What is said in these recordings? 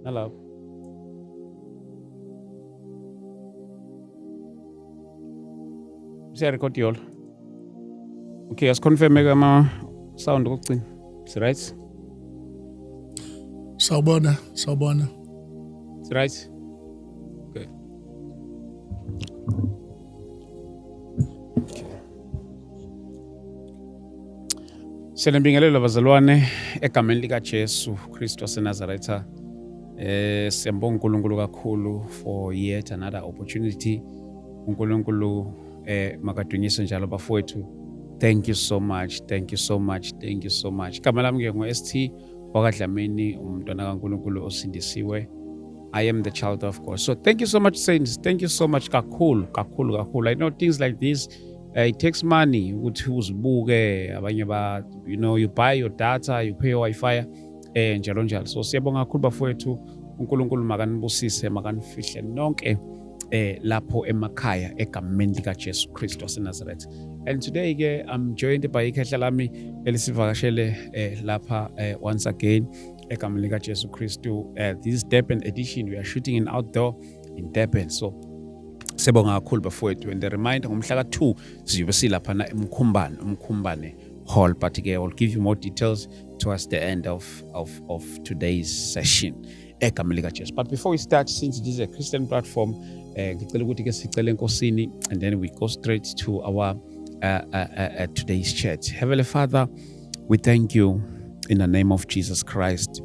Hello. Siyarekhodi yolo. Okay, asiconfirm ama sound kokugcina. Is right? Sawubona. Is right? Okay. Siyabingelela bazalwane egameni lika Jesu Kristu waseNazaretha. Siyambonga uNkulunkulu kakhulu for yet another opportunity. uNkulunkulu makadunyiswe njalo bafowethu. Thank you so much. Igama lami ke ngo-ST wakadlamini umntwana kaNkulunkulu osindisiwe. I am the child of God. So thank you so much, saints. Thank you so much kakhulu. I know things like this, it takes money ukuthi uzibuke abanye you buy your data, you pay your Wi-Fi njalo. So siyabonga kakhulu bafowethu. uNkulunkulu makanibusise, makanifihle nonke lapho emakhaya egameni lika Jesu Kristu waseNazaretha. And today ke I'm joined by ikhehla lami elisivakashele lapha once again egameni lika Jesu Kristu. This is Durban edition. We are shooting in outdoor in Durban. So siyabonga kakhulu bafowethu, and the reminder ngomhla ka2 siyobe silapha na eMkhumbane Hall, but again I'll give you more details towards the end of today's session egameni lika Jesu. But before we start, since this is a Christian platform, ngicela ukuthi ke sicele enkosini, and then we go straight to our today's chat. Heavenly Father, we thank you in the name of Jesus Christ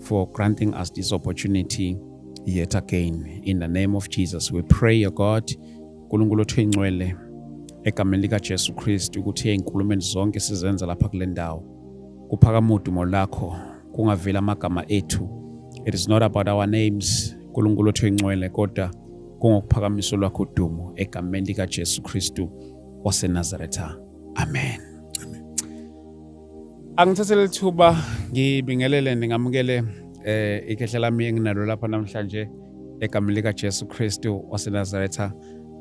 for granting us this opportunity yet again. In the name of Jesus, we pray, O God, uNkulunkulu othengcwele egameni lika Jesu Kristu, ukuthi einkulumeni zonke sizenza lapha kule ndawo kuphakama udumo lakho, kungavela amagama ethu. It is not about our names, uNkulunkulu othengcwele, kodwa kungokuphakamiswa lwakho udumo egameni lika Jesu Kristu waseNazaretha. Amen. Angithathele ithuba ngibingelele ningamukele ikhehla lami enginalo lapha namhlanje egameni lika Jesu Kristu waseNazaretha.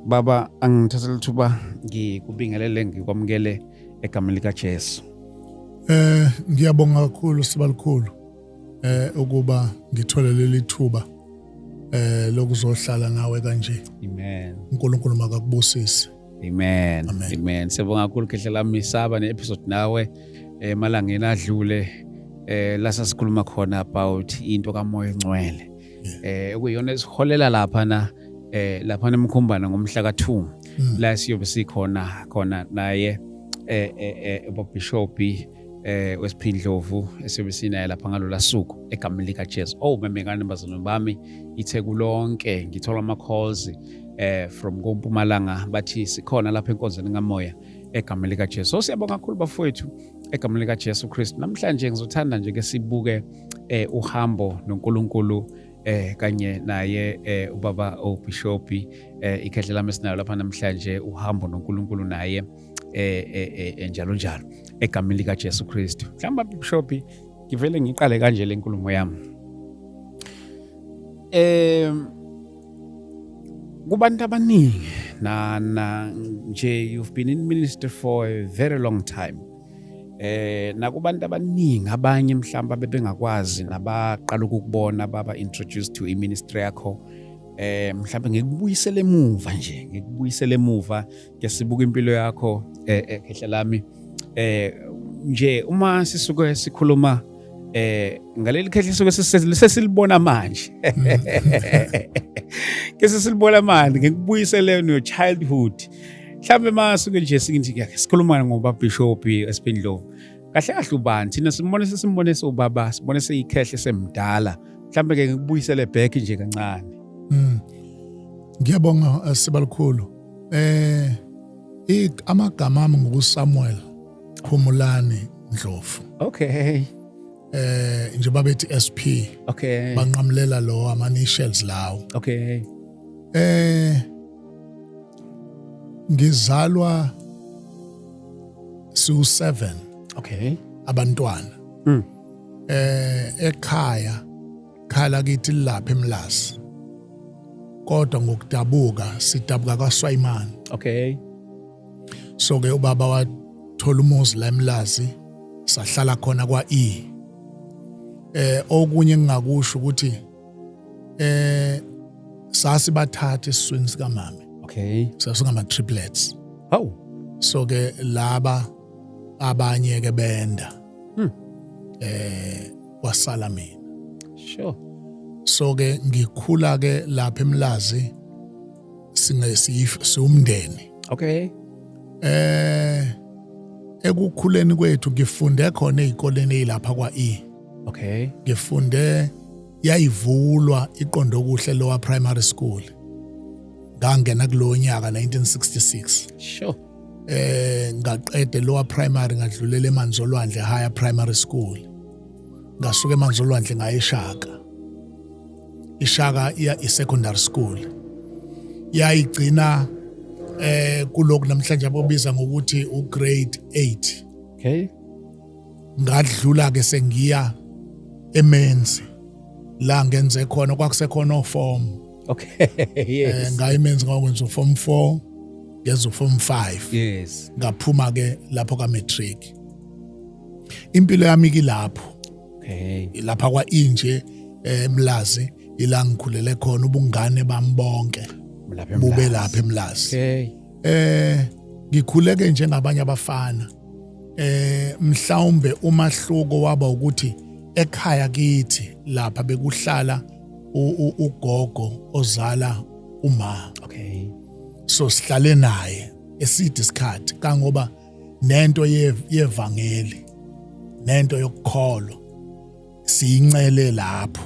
Baba, angithathele ithuba ngikubingelele, ngikwamukele egameni lika Jesu. Ngiyabonga kakhulu sibalikhulu ukuba ngithole leli thuba lokuzohlala nawe kanje. Amen. uNkulunkulu makakubusise. Amen. Sibonga kakhulu khehla lami saba ne-episode nawe emalangeni adlule la sikhuluma khona about into kaMoya Engcwele. Ukuyona esiholela lapha eMkhumbane ngomhla ka2 la siyobe sikhona naye ubabhishopi wesiphindlovu esiyobe sinaye lapha ngalola suku egameni lika Jesu. Memengane bazalwane bami, itheku lonke ngithola ama-calls from koMpumalanga bathi sikhona lapha enkonzweni kaMoya egameni lika Jesu. So siyabonga kakhulu bafowethu egameni lika Jesu Kristu. Namhlanje ngizothanda nje ke sibuke uhambo noNkulunkulu kanye naye ubaba obhishopi ikhehla lami esinalo lapha namhlanje, uhambo noNkulunkulu naye njalo egameni lika Jesu Kristu. Mhlawumbe bhishopi ngivele ngiqale kanje le nkulumo yami. Kubantu abaningi na nje you've been in ministry for a very long time. Nakubantu abaningi abanye mhlamba bebengakwazi nabaqala ukubona baba introduced to iministry yakho. Mhlawumbe ngikubuyisele emuva ke sibuka impilo yakho ekhehla lami. Nje uma sisuke sikhuluma ngaleli khehla suke sesilibona manje. Ke sesilibona manje, ngikubuyisele no childhood. Mhlawumbe masuke nje sikithi sikhuluma ngobabhishopi esiphindlovu. Kahle ubani thina simbone sobaba, sibone seyikhehla semdala. Mhlawumbe ke ngikubuyisele back nje kancane. Ngiyabonga sibalikhulu. Amagama ami ngokuSamuel Phumulani Ndlovu. Okay. Nje babethi SP. Okay. Banqamulela lo ama-initials lawo. Okay. Ngizalwa su7. Okay. Abantwana. Ekhaya lakithi lapha eMlazi. Kodwa ngokudabuka sidabuka kwaSwayimani. Okay. So ke ubaba wathola umuzi la eMlazi, sahlala khona kwa okunye engingakusho ukuthi sasibathatha esiswini sikamama. Okay. Sasingama triplets. Oh. So ke laba abanye ke benda. Wasala mina. Sure. So ke ngikhula ke lapha eMlazi siumndeni. Okay. Ekukhuleni kwethu ngifunde khona ezikoleni ezilapha kwaE. Okay. Ngifunde yayivulwa iqondo kuhle lower primary school. Ngangena kulo nyaka 1966. Sure. Ngaqede lower primary ngadlulela eManzolwandle higher primary school. Ngasuka eManzolwandle ngaya eShaka. iShaka iya secondary school. Yayigcina kuloko namhlanje abobiza ngokuthi ugrade 8. Okay. Ngadlula ke sengiya eMenzi la ngenze khona kwakusekhona form. Okay. Yes. Ngayimenzi ngakwenza form 4 ngenza form 5. Yes. Ngaphuma ke lapho ka matric. Impilo yami kilapho. Okay. Lapha kwaInje eMlazi ila ngikhulele khona ubungane bambonke. Bube lapha eMlazi. Okay. Ngikhuleke njengabanye abafana. Mhlawumbe umahluko waba ukuthi ekhaya kithi lapha bekuhlala ugogo ozala uma. Okay. So sihlale naye eside isikhathi kangoba nento yevangeli nento yokukholwa siyincele lapho.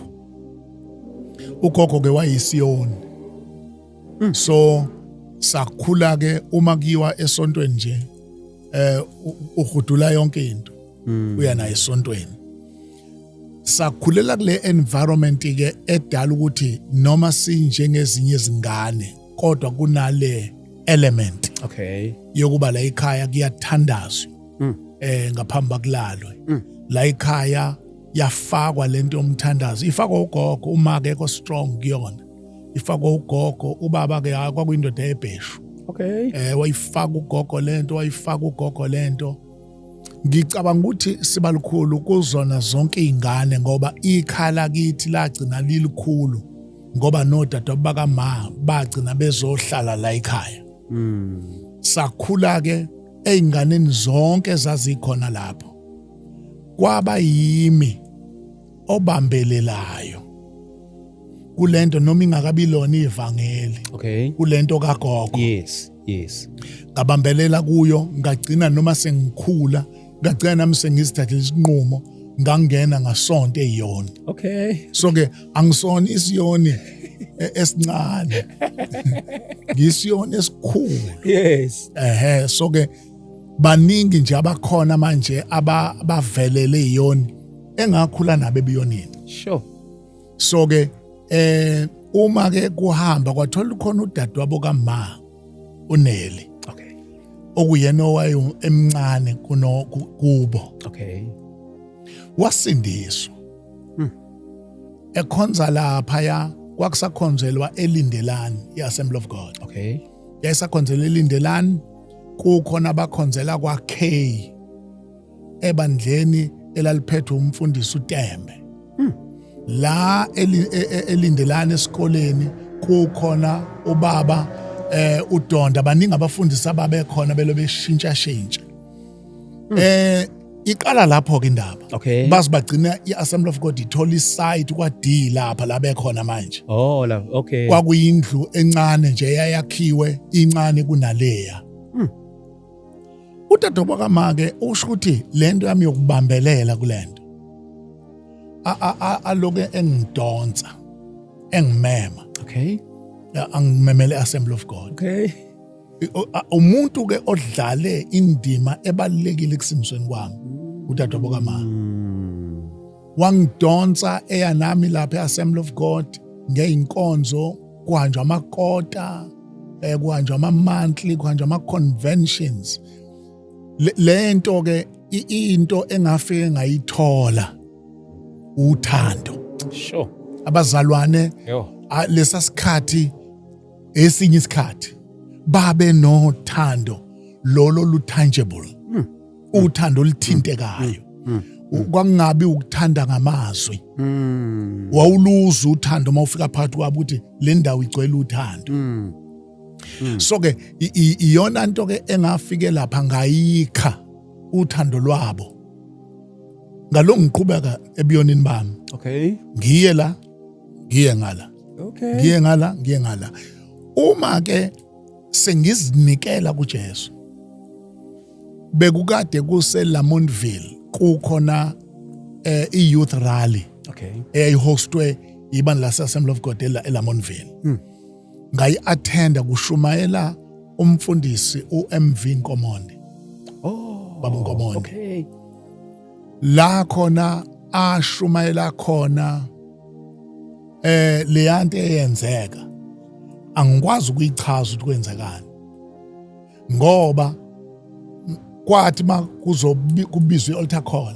Ugogo ke wayisiyoni. So sakhula ke uma kuyiwa esontweni nje uhudula yonke into uya naye esontweni. Sakhulela kule environment ke edala ukuthi noma sinjengezinye izingane kodwa kunale element Okay. yokuba la ekhaya kuyathandazwa ngaphambi kulalwe. La ekhaya yafakwa lento yomthandazo ifakwa ugogo uma ke ko strong kuyona. Ifakwa ugogo ubaba ke kwakuyindoda ebheshu. Okay. Wayifaka ugogo lento. Ngicabanga ukuthi sibalukhulu kuzona zonke izingane ngoba ikhala kithi lagcina lilikhulu ngoba nodade bakama bagcina bezohlala la ekhaya. Sakhula ke einganeni zonke zazikhona lapho. Kwaba yimi obambelelayo kulento noma ingakabilona ivangeli. Okay. Kulento kagogo. Yes. Yes. Ngabambelela kuyo ngagcina noma sengikhula ngagcina nami sengisithathile isinqumo ngangena ngasonto eyona. Okay. So ke angisona isiyoni esincane. Ngisiyoni esikhulu. Yes. So ke baningi nje abakhona manje abavelele iyoni engakhula nabo ebiyonini. Sure. So ke uma ke kuhamba kwathola khona udadewabo kaMa uNeli. Okay. Okuyena owaye emncane kubo. Okay. Wasindiswa. Ekhonza lapha ya kwakusakhonzelwa eLindelani iAssembly of God. Okay. Yayisakhonzela eLindelani kukhona abakhonzela kwaK ebandleni elaliphethwe umfundisi uTembe. La eLindelani esikoleni kukhona ubaba uDonda baningi abafundisi ababe khona belo beshintsha. Iqala lapho ke indaba. Okay. Bazibagcina iAssembly of God ithola isite kwaD lapha la bekhona manje. Oh, okay. Kwakuyindlu encane nje eyakhiwe incane kunaleya. Udadewabo kaMa ke usho ukuthi lento yami yokubambelela kulento. Aloke engidonsa engimema. Okay. Angimemele Assembly of God. Okay. Umuntu ke odlale indima ebalekile kusimisweni kwami udadewabo kaMa. Wangidonsa eyanami lapha eAssembly of God ngeinkonzo kuhanjwa amakota kuhanjwa ama-monthly kuhanjwa ama-conventions. Lento ke into engafike ngayithola uthando. Sure. Abazalwane Yo. lesa sikhathi esinye isikhathi babe nothando lolo lu tangible. Uthando oluthintekayo. Kwangabi ukuthanda ngamazwi. Wawuluza uthando mawufika phakathi kwabo ukuthi le ndawo igcwele uthando. So ke iyona nto ke engafike lapha ngayikha uthando lwabo. Ngalo ngiqhubeka ebuyonini bami. Okay. Ngiye la, ngiye ngala. Okay. Ngiye ngala, ngiye ngala. Uma ke sengizinikela kuJesu. Bekukade kuse Lamontville kukhona i-youth rally. Okay. Eyayihostwe ibandla lase-Assembly of God eLamontville. Ngayi-attenda kushumayela umfundisi uMV Nkomonde. Baba Nkomonde. Okay. La khona ashumayela khona le nto eyenzeka. Angikwazi ukuyichaza ukuthi kwenzekani. Ngoba kwathi kubizwe i-altar call.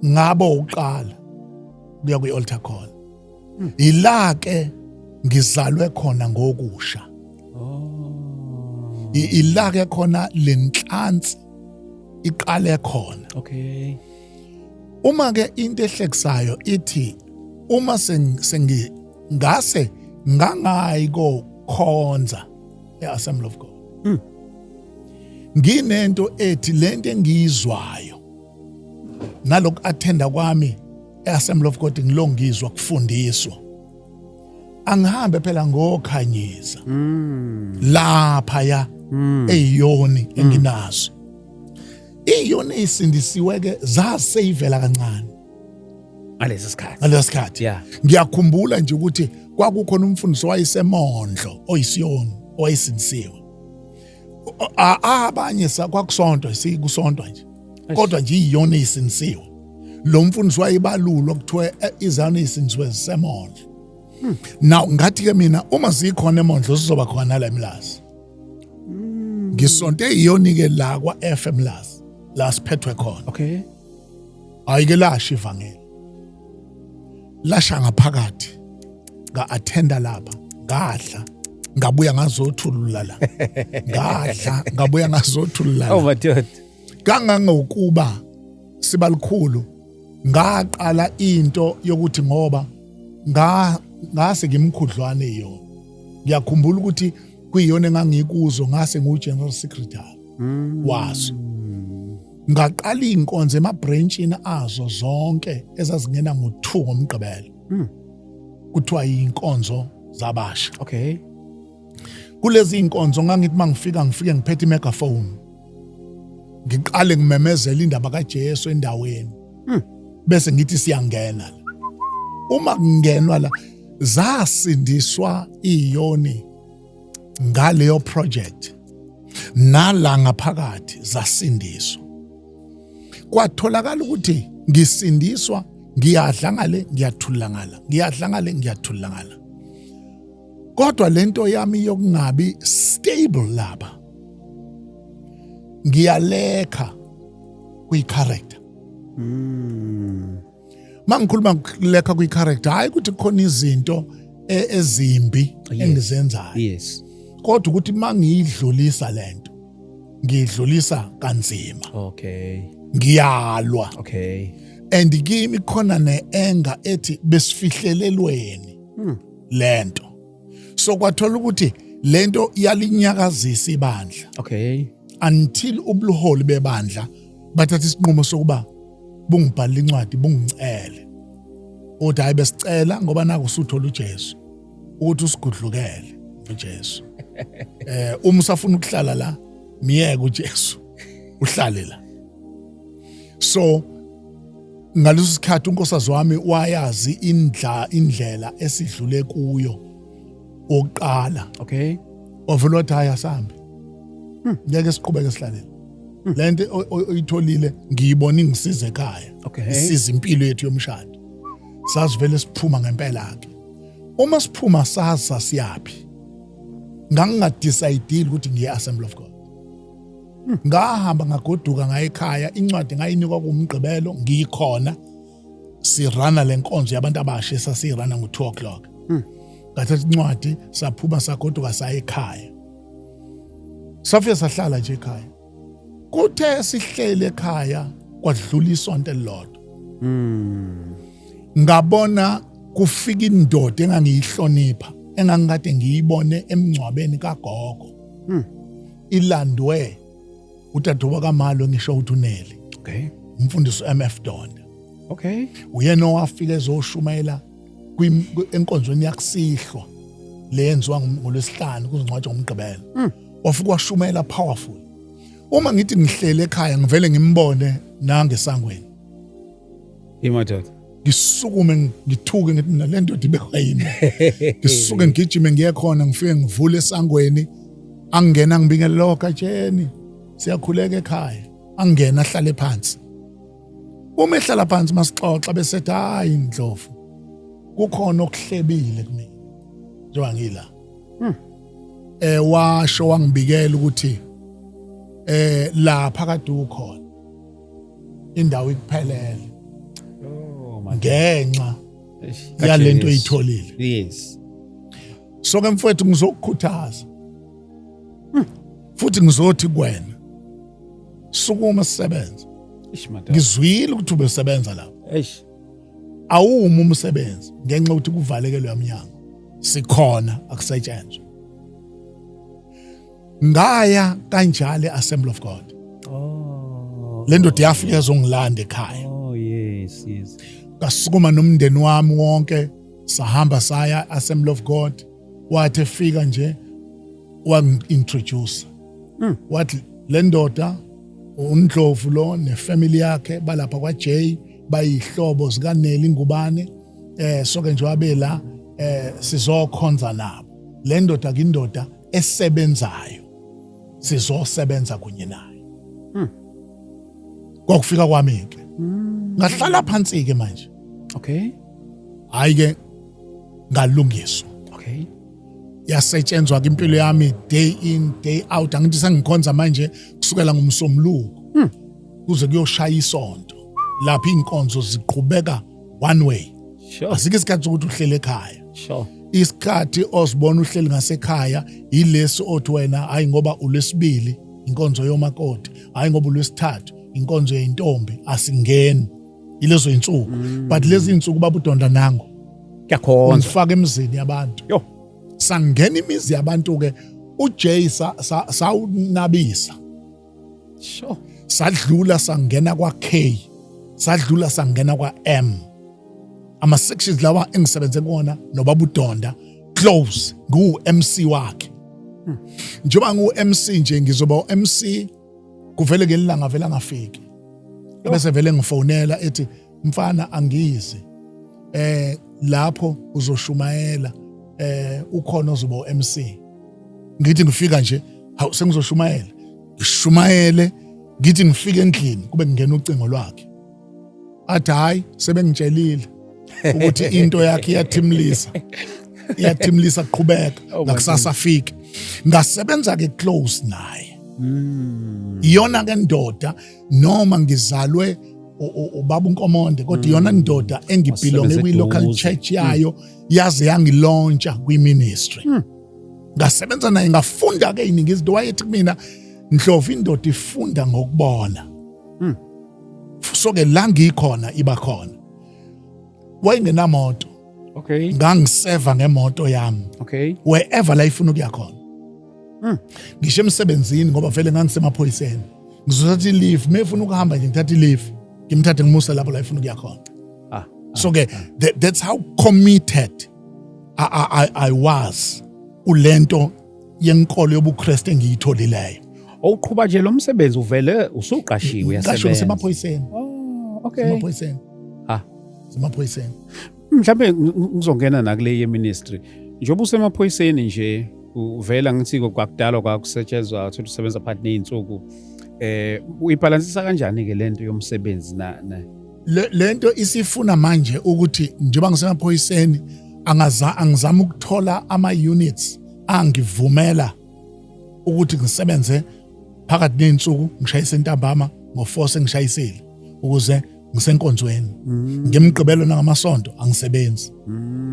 Ngabo uqala kuya kwi-altar call. Ila ke ngizalwe khona ngokusha. Ila ke khona lenhlansi iqale khona. Okay. Uma ke into ehlekisayo ithi uma ngase ngangayi kokhonza e-Assembly of God. Nginento ethi lento engiyizwayo naloku attenda kwami e-Assembly of God ngilongizwa kufundiswa. Angihambe phela ngokhanyisa. Lapha ya eyoni enginazo. Iyoni isindisiwe ke zaseyivela kancane. Ngalesikhathi. Yeah. Ngiyakhumbula nje ukuthi kwakukhona umfundisi owayesemondlo oyisiyoni owayesindisiwe. Abanye kwakusonto sikusonto nje. Kodwa nje iyona isindisiwe. Lo mfundisi wayebalulwa kuthiwa izana isindisiwe zisemondlo. Now ngathi ke mina uma zikhona emondlo sizoba khona la eMlazi. Ngisonte iyoni ke la kwa FM Mlazi la siphethwe khona. Okay. Ayike lasha ivangeli. Lasha ngaphakathi. Nga-attenda lapha. Ngadla. Ngabuya ngazothulula la. Ngadla. Ngabuya ngazothulula la. Oh my God. Kangangokuba sibalikhulu ngaqala into yokuthi ngoba ngase ngimkhudlwane iyona. Ngiyakhumbula ukuthi kuyiyona engangikuzo ngase ngu-general secretary waso. Ngaqala inkonzo emabranchini azo zonke ezazingena ngo2 ngomgqibelo. Kuthiwa inkonzo zabasha. Okay. Kulezi inkonzo ngangithi mangifike ngiphethe imegaphone. Ngiqale ngimemezela indaba kaJesu endaweni. Bese ngithi siyangena. Uma kungenwa la zasindiswa iyoni ngaleyo project. Nala ngaphakathi zasindiswa. Kwatholakala ukuthi ngisindiswa ngiyadla ngale ngiyathula ngala. Ngiyadla ngale ngiyathula ngala. Kodwa lento yami yokungabi stable lapha. Ngiyalekha kwi-character. Mangikhuluma ngilekha kwi-character hayi ukuthi khona izinto ezimbi engizenzayo. Yes. Kodwa ukuthi mangiyidlulisa lento ngiyidlulisa kanzima. Okay. Ngiyalwa. Okay. And kimi khona ne-anger ethi besifihlelelweni lento. So kwathola ukuthi lento iyalinyakazisa ibandla. Okay. Until ubuholi bebandla bathatha isinqumo sokuba bungibhalile incwadi bungicele. Uthi hayi besicela ngoba naku usuthola uJesu ukuthi usigudlukele uJesu. Uma usafuna ukuhlala la miyeke uJesu uhlale la. So ngaleso sikhathi uNkosazi wami wayazi indlela esidlule kuyo oqala. Okay. Ovela wathi hayi asambe. Ngeke siqhubeke sihlalela. Lento oyitholile ngiyibona ingisize ekhaya. Okay. Isiza impilo yethu yomshado. Sasivele siphuma ngempela ke. Uma siphuma sasa siyapi. Ngangingadecide ukuthi ngiye Assembly of God. Ngahamba ngagoduka ngaye ekhaya incwadi ngayinikwa kumgqibelo ngiyikhona sirana lenkonzo yabantu abasha sasirana ngo2 o'clock. Ngathatha incwadi saphuma sagoduka saya ekhaya. Safika sahlala nje ekhaya. Kuthe sihlele ekhaya kwadlula isonto elilodwa. Ngabona kufika indoda engangiyihlonipha engangikade ngiyibone emngcwabeni kagogo. Ilandwe utaduma kaMalo ngisho ukuthi uNeli. Okay. Umfundisi MF Donda. Okay. Uyena owafika ezoshumayela enkonzweni yakusihlwa leyenziwa ngolwesihlanu kuzingcwatshwa ngomgqibelo. Wafika washumayela powerful. Uma ngithi ngihlele ekhaya ngivele ngimbone nangesangweni. Imadoda. Ngisukume ngithuke ngithi mina lento dibekwa yini. Ngisuke ngigijime ngiye khona ngifike ngivule esangweni angena ngibikele lo katsheni siyakhuleka ekhaya. Angena ahlale phansi. Uma ehlala phansi masixoxa bese ethi hayi Ndlovu kukhona okuhlebile kumina. Njengoba ngila. Washo wangibikela ukuthi la phakathi ukhona indawo ikuphelele. Ngenxa yalento oyitholile. Yes. So ke mfowethu ngizokukhuthaza. Futhi ngizothi kuwena sukuma sisebenza. Ngizwile ukuthi ubesebenza lapho. Awuma umsebenzi ngenxa ukuthi kuvalekelwe yaminyango. Sikhona akusetshenzwe. Ngaya kanjalo Assembly of God. Lento yafika ezongilanda ekhaya. Yes. Ngasukuma nomndeni wami wonke sahamba saya Assembly of God. Wathi efika nje wangi-introduce. Wathi le ndoda uNdlovu lo nefamily yakhe balapha kwaJ bayihlobo zikaNeli Ngubane soke nje wabela sizokhonza nabo. Le ndoda kindoda esebenzayo sizosebenza kunye naye. Kwakufika kwami ke ngahlala phansi ke manje. Okay. Hayi ke ngalungiswa. Okay. Yasetshenzwa ke impilo yami day in day out angithi sengikhonza manje kusukela ngomsombuluko kuze kuyoshaya isonto lapha inkonzo ziqhubeka one way. Sure. Asike isikhathi ukuthi uhlele ekhaya. Sure. Isikhathi osibona uhleli ngasekhaya ilesi othi wena hayi ngoba ulwesibili inkonzo yomakoti, hayi ngoba ulwesithathu inkonzo yeintombi asingeni ilezo insuku. But lezi insuku baba uDonda nango kuyakhonza ngifaka emizini yabantu. Yo. Sangena imizi yabantu ke uJay sawunabisa. Sure. Sadlula sangena kwaK, sadlula sangena kwaM. Ama sections lawa engisebenze kuona nobaba uDonda close ngu-MC wakhe. Njengoba ngu-MC nje ngizoba u-MC kuvele ngelanga vele angafiki. Bese vele ngifonela ethi mfana angizi. Lapho uzoshumayela ukhona ozoba u-MC. Ngithi ngifika nje hawu sengizoshumayela. Ngishumayele ngithi ngifike endlini kube ngingena ucingo lwakhe. Athi hayi sebengitshelile ukuthi into yakhe iyathimlisa kuqhubeka ngakusasa afike. Ngasebenza ke close naye. Iyona ke ndoda noma ngizalwe ubaba uNkomonde kodwa iyona ndoda engibelonge kwi-local church yayo yaze yangilontsha kwi-ministry. Ngasebenza naye ngafunda ke iningi izinto wayethi kumina Ndlovu indoda ifunda ngokubona. So ke la ngikhona iba khona. Wayengenamoto. Okay. Ngangiseva ngemoto yami. Okay. Wherever la ifuna ukuya khona. Ngisho emsebenzini ngoba vele ngangisemaphoyiseni. Ngizothatha leave, mefuna ukuhamba nje ngithatha leave. Ngimthathe ngimuse lapho la ifuna ukuya khona. So ke that's how committed I was ulento yenkolo yobuKristu engiyitholileyo. Uqhubha nje lo msebenzi uvele usuqashiwe yasebenza. Ngasho semaphoyiseni. Okay. Semaphoyiseni. Semaphoyiseni. Mhlawumbe ngizongena nakule ye-ministry. Njengoba usemaphoyiseni nje uvela ngithi kwakudala kwakusetshenzwa ukuthi usebenza phakathi nezinsuku. Uyibalansisa kanjani ke lento yomsebenzi na? Lento isifuna manje ukuthi njengoba ngisemaphoyiseni angizama ukuthola ama-units angivumela ukuthi ngisebenze phakathi nezinsuku ngishayise intambama ngo-4 sengishayisile ukuze ngisenkonzweni. Ngemgqibelo nangamasonto angisebenzi.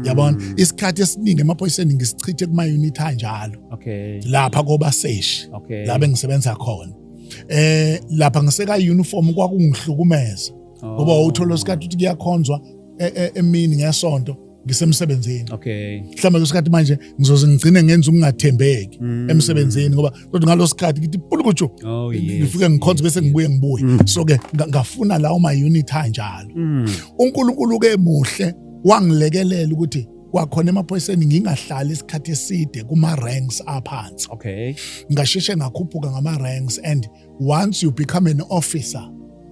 Yabona isikhathi esiningi emaphoyiseni ngisichithe kuma-unit anjalo. Okay. Lapha kobaseshi. Okay. La bengisebenza khona. Lapha ngiseka uniform kwakungihlukumeza ngoba uthola isikhathi ukuthi kuyakhonzwa emini ngesonto ngisemsebenzini. Okay. Mhlawumbe kusikhathi manje ngizoze ngigcine ngenza ukungathembeki emsebenzini ngoba kodwa ngalosikhathi ngithi pulukuju ngifike ngikhonze bese ngibuye. So ke ngafuna lawo ma unit kanjalo. uNkulunkulu ke muhle wangilekelela ukuthi kwakhona emaphoyiseni ngingahlali isikhathi eside kuma ranks aphansi. Okay. Ngasheshe ngakhuphuka ngama ranks, and once you become an officer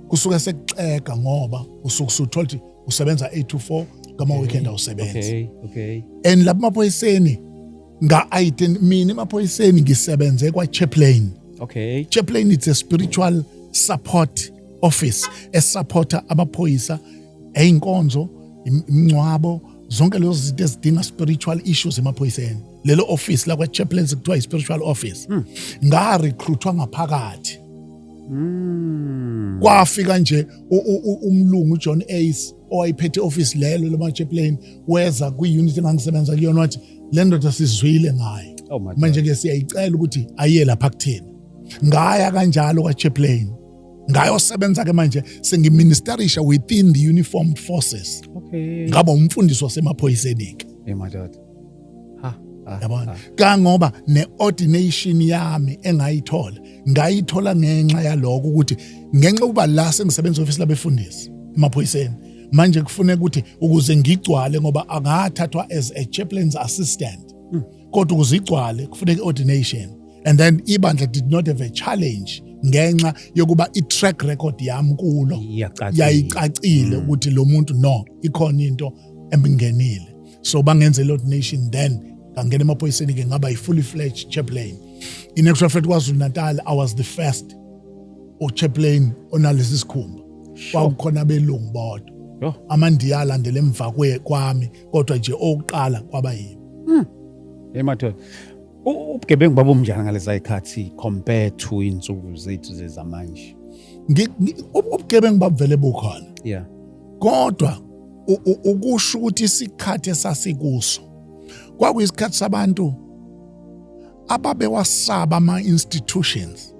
kusuka sekuxeka ngoba usukuthola ukuthi usebenza 8 to 4 kama weekend awusebenzi. Okay. And lapha emaphoyiseni mina emaphoyiseni ngisebenze kwa chaplain. Okay. Chaplain it's a spiritual support office esupporta amaphoyisa einkonzo, imncwabo, zonke lezo zinto ezidinga spiritual issues emaphoyiseni. Lelo office la kwa chaplains kuthiwa spiritual office. Nga recruitwa ngaphakathi. Kwafika nje umlungu John Ace owayephethe office lelo lama chaplain weza kwi-unit engangisebenza kuyona wathi le ndoda sizwile ngayo. Manje ke siyayicela ukuthi ayiye lapha kuthina. Ngaya kanjalo kwa chaplain. Ngayosebenza ke manje sengiministerisha within the uniformed forces. Okay. Ngaba umfundisi wasemaphoyiseni ke. Madoda. Yabona. Kangoba ne-ordination yami engayithola ngayithola ngenxa yaloko ukuthi ngenxa kuba la sengisebenza office labefundisi emaphoyiseni manje kufuneka ukuthi ukuze ngigcwale ngoba angathathwa as a chaplain's assistant kodwa ukuze igcwale kufuneka ordination, and then ibandla did not have a challenge ngenxa yokuba i-track record yami kulo yayicacile ukuthi lo muntu no ikhona into embingenile, so bangenze ordination then ngangena emaphoyiseni ke ngaba fully fledged chaplain. In actual fact KwaZulu-Natal I was the first chaplain onalesi sikhumba. Kwakukhona belungu bodwa. Amandiya alandele emva kwami kodwa nje oqala kwaba yimi. Madoda. Ubugebengu babumnjani ngalezi ayikhathi compared to insuku zethu zezamanje? Ubugebengu babuvele bukhona. Yeah. Kodwa ukusho ukuthi isikhathi esasikuso kwakuyisikhathi sabantu ababewasaba ama-institutions.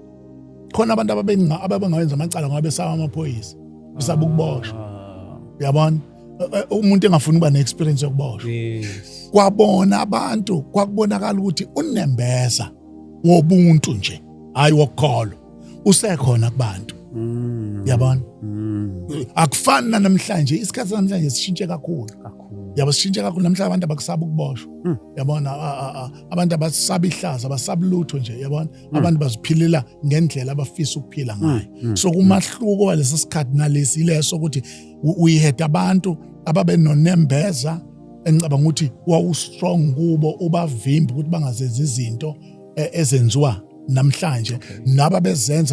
Khona abantu ababengawenza amacala ngoba besaba amaphoyisa, besaba ukuboshwa. Uyabona? Umuntu engafuni ukuba ne-experience yokuboshwa. Yes. Kwabona abantu, kwakubonakala ukuthi unembeza wobuntu nje, hayi wokukholwa. Usekhona kubantu. Uyabona? Akufani namhlanje, isikhathi namhlanje sishintshe kakhulu. Yabo sishintshe kakhulu namhlanje abantu abakusaba ukuboshwa. Yabona abantu abasaba ihlazo, abasaba lutho nje, yabona? Abantu baziphilela ngendlela abafisa ukuphila ngayo. So kumahluko walesi sikhathi nalesi leso ukuthi uyiheda abantu ababe nonembeza engicabanga ukuthi wawu strong kubo ubavimba ukuthi bangazenza izinto ezenziwa namhlanje naba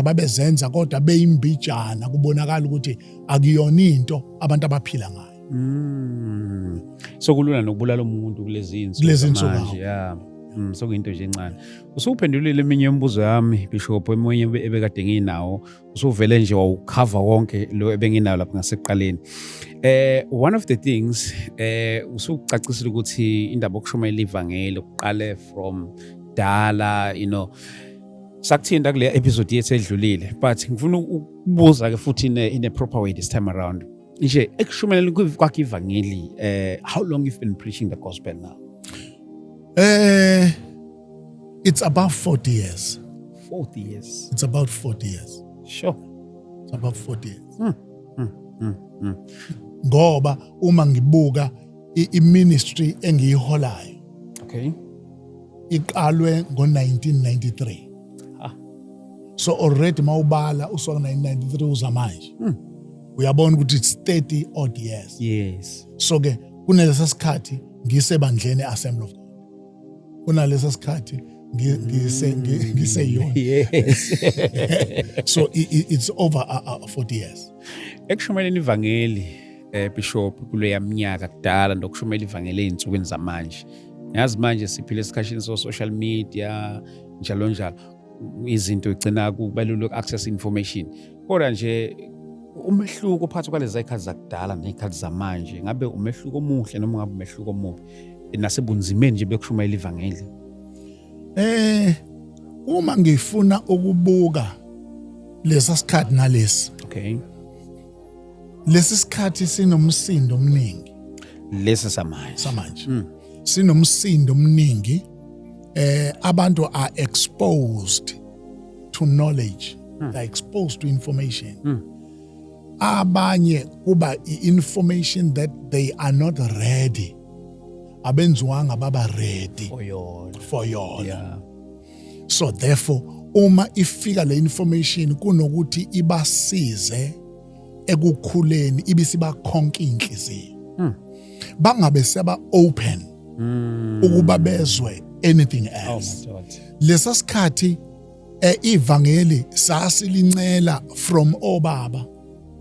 babezenza kodwa beyimbijana kubonakala ukuthi akuyona into abantu abaphila ngayo. So kulula nokubulala umuntu kulezi insuku manje. Yeah. So kuyinto nje encane. Usuphendulile eminye imibuzo yami Bishop eminye ebekade nginawo, usuvele nje wawucover wonke lo ebenginawo lapha ngasekuqaleni. One of the things usucacisile ukuthi indaba yokushumayela ivangeli uqale from dala, sakuthinta kule episode yethu edlulile, but ngifuna ukubuza ke futhi in a proper way this time around. Nje ekushumayela kwakhe ivangeli, how long you've been preaching the gospel now? It's about 40 years. 40 years. It's about 40 years. Sure. It's about 40 years. Ngoba uma ngibuka i-ministry engiyiholayo. Okay. Iqalwe ngo-1993. So already mawubala usuka 1993 uza manje. Uyabona ukuthi it's 30 odd years. Yes. So ke kunalesa sikhathi ngisebandleni Assembly of God. Kunalesa sikhathi ngiseyona. Yes. So it's over 40 years. Ekushumayeleni ivangeli Bishop kuleya minyaka kudala nokushumayela ivangeli einsukwini zamanje. Yazi manje siphila esikhathini social media njalo njalo. Izinto igcina kubalula uku-access information. Kodwa nje umehluko phakathi kwalezi ayikhathi zakudala nezikhathi zamanje ngabe umehluko omuhle noma ngabe umehluko omubi nasebunzimeni nje bekushumayela ivangeli? Uma ngifuna ukubuka lesasikhathi nalesi. Okay. Lesi sikhathi sinomsindo omningi Lesi samanje. samanje. Sinomsindo omningi. Abantu are exposed to knowledge. They're exposed to information. Abanye kuba information that they are not ready. Abenziwanga baba ready for yona. Yeah. So therefore uma ifika le information kunokuthi ibasize ekukhuleni ibisiba konke inhliziyo. Bangabe seba open ukuba bezwe anything else. Oh my God. Lesa sikhathi ivangeli sasilincela from obaba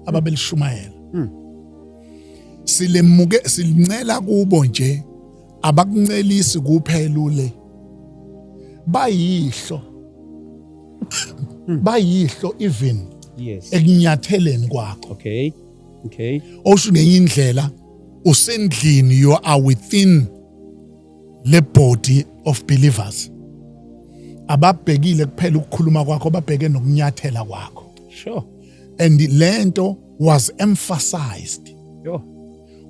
ababelishumayela. Silincela kubo nje abakuncelisi kuphela ule. Bayihlo even Yes. ekunyatheleni kwakho. Okay. Okay. Osho ngenye indlela usendlini, you are within the body of believers. Ababhekile kuphela ukukhuluma kwakho, babheke nokunyathela kwakho. Sure. And lento was emphasized Yo.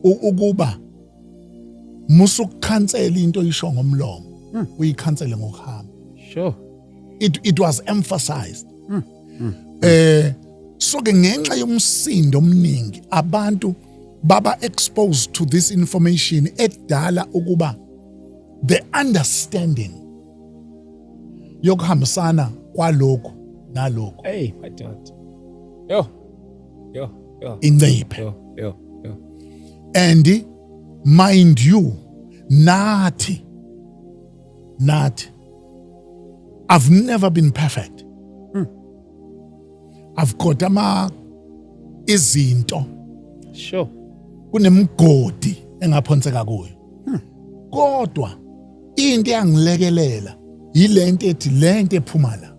ukuba musukukhansela into isho ngomlomo uyikhansele ngokuhamba. Sure. It was emphasized. So ke ngenxa yomsindo omningi abantu baba exposed to this information edala ukuba the understanding yokuhambisana kwalokho nalokho Hey, my God. Yo. inciphe. Yo. And mind you, nathi I've never been perfect. I've got izinto Sure. kunemgodi engaphonseka kuyo. Kodwa into yangilekelela yilento ethi lento ephuma la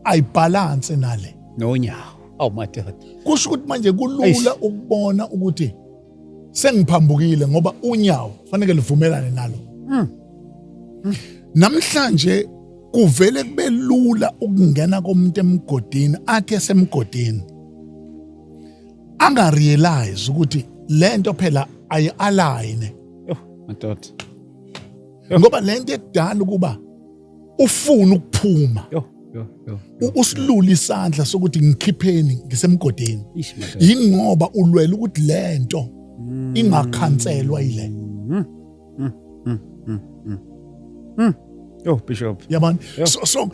ayibalance nale. No nyawo. Oh my God. Kusho ukuthi manje kulula ukubona ukuthi sengiphambukile ngoba unyawo fanele livumelane nalo. Namhlanje kuvele kube lula ukungena komuntu emgodini athi esemgodini anga realize ukuthi lento phela ayi-align Yo, my God. ngoba lento ekudala ukuba ufuna ukuphuma Yo. usilula isandla sokuthi ngikhipheni ngisemgodini Ish, my God. yingoba ulwela ukuthi lento ingakhanselwa yile. Yo, Bishop. Yabona so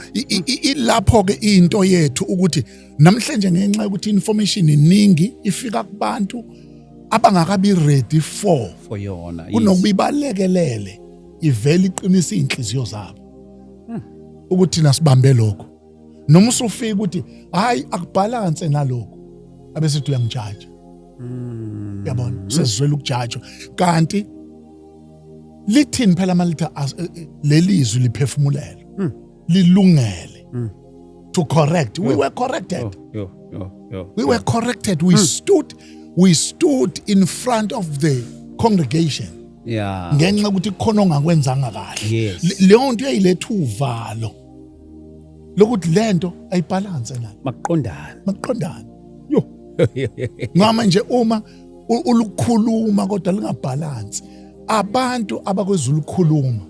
ilapho ke into yethu ukuthi namhlanje ngenxa yokuthi information iningi ifika kubantu abangakabi ready for yona. kunokubibalekelele ivele iqinisa inhliziyo zabo ukuthi nasibambe lokho noma usufika ukuthi hayi akubalance nalokho abese uyangijaja. Yabona sesizwela ukujajwa kanti lithini phela malitha lelizwi liphefumulelo lilungele to correct. We were corrected. We were corrected. We stood in front of the congregation. Yeah. Ngenxa ukuthi khona ongakwenzanga kahle. Yes. Leyo nto yayiletha uvalo lokuthi lento ayibalance nalo. Maqondana. Yo. Ngama nje uma ulukhuluma kodwa lingabalance. Abantu abakwezulu ukukhuluma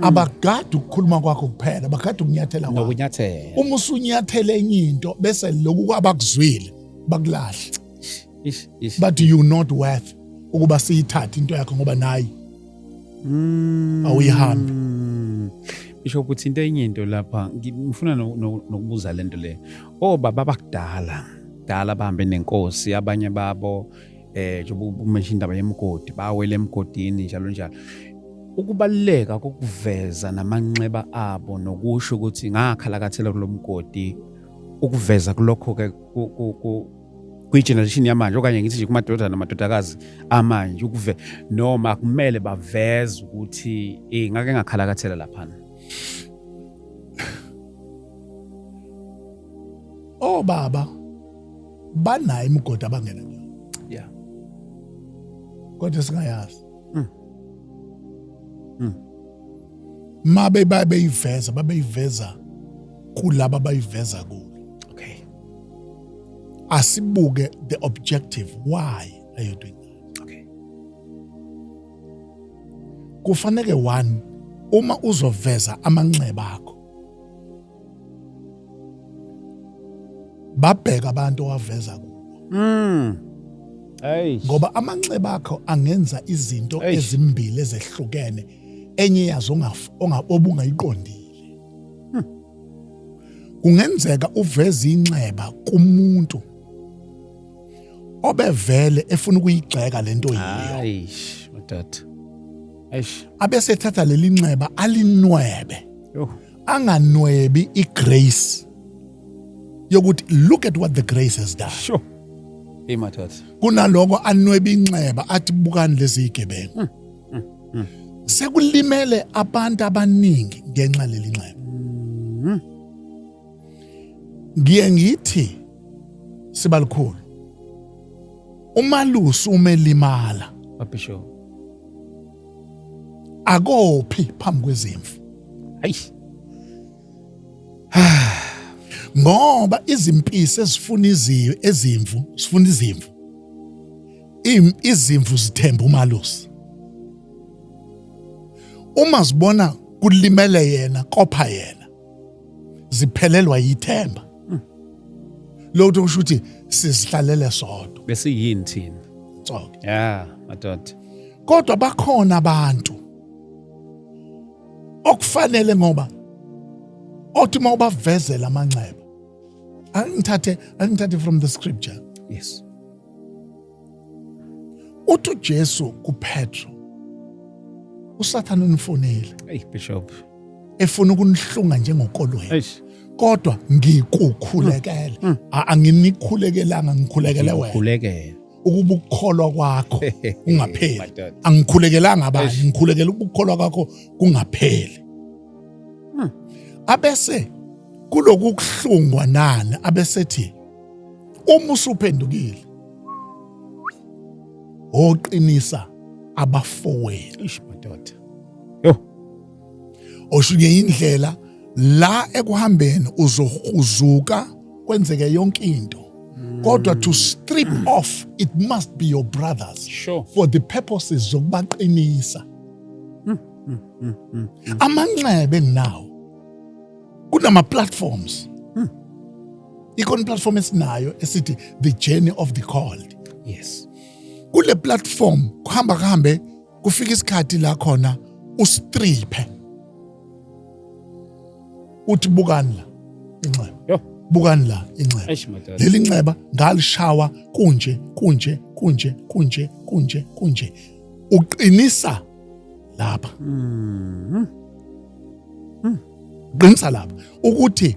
abagada ukukhuluma kwakho kuphela, bagada ukunyathela kwakho. Nokunyathela. Uma usunyathela enye into bese lokhu abakuzwile bakulahle. But you not worth ukuba siyithathe into yakho ngoba nayi awuyihambi. Bisho ukuthi into enye into lapha ngifuna nokubuza lento le. Obaba bakudala bahambe nenkosi, abanye babo njengoba umention indaba yemgodi bawela emgodini njalo. Ukubaluleka kokuveza namanxeba abo nokusho ukuthi ngakhalakathela kulomgodi ukuveza kulokho ke kwi-generation yamanje okanye ngithi nje kumadodana namadodakazi amanje noma kumele baveze ukuthi ngake ngakhalakathela laphana. Baba banayo imigodi abangena kuyo. Yeah. Kodwa singayazi. Mabe babeyiveza kulabo abayiveza kulo. Okay. asibuke the objective. Why are you doing that? Okay. Kufanele one, uma uzoveza amanxeba akho, babheka abantu owaveza kubo. Hey. Ngoba amanxeba akho angenza izinto ezimbili ezehlukene, enye yazo obungayiqondile. Kungenzeka uveze inxeba kumuntu obevele efuna ukuyigxeka lento yiyo. Aish, madoda. Aish. Abese ethatha leli nxeba alinwebe. Yo. Anganwebi igrace yokuthi look at what the grace has done. Sure. Hey madoda. Kunaloko anwebe inxeba athi bukani lezi igebengu. Sekulimele abantu abaningi ngenxa leli nxeba. Ngiye ngithi sibalikhulu, umalusi umelimala Bishop. akophi phambi kwezimvu. Aish. Ngoba izimpisi ezifuna izimvu, sifuna izimvu. Izimvu zithemba umalusi. Uma zibona kulimele yena, kopha yena, ziphelelwa yithemba. Lokho kusho ukuthi sizihlalele sodwa. Bese yini thina? Tsoko. Yeah, madoda. Kodwa bakhona abantu okufanele ngoba othi mawubavezela amanxeba. Angithathe from the scripture. Yes. Uthi uJesu kuPetro, uSathane unifonile, Hey Bishop. efuna ukunihlunga njengokolweni. Aish. Kodwa ngikukhulekela. Anginikhulekelanga, ngikhulekele wena. Khulekela. Ukuba ukukholwa kwakho ungapheli. Madoda. Angikhulekelanga abanye, ngikhulekela ukukholwa kwakho kungapheli. Abese kuloku kuhlungwa nani abesethi uma usuphendukile oqinisa abafowenu. Aish madoda. Yo. Oshuke indlela la ekuhambeni uzohuzuka kwenzeke yonke into. Kodwa to strip off, it must be your brothers. Sure. For the purposes zokubaqinisa. Amanxeba enginawo kunama platforms. Ikona platform esinayo esithi the journey of the called. Yes. Kule platform kuhambe kufika isikhathi la khona ustriphe. Uthi bukani la inxeba. Yo. Bukani la inxeba. Aish madoda. Leli nxeba ngalishawa kunje. Uqinisa lapha. Qinisa lapha. Ukuthi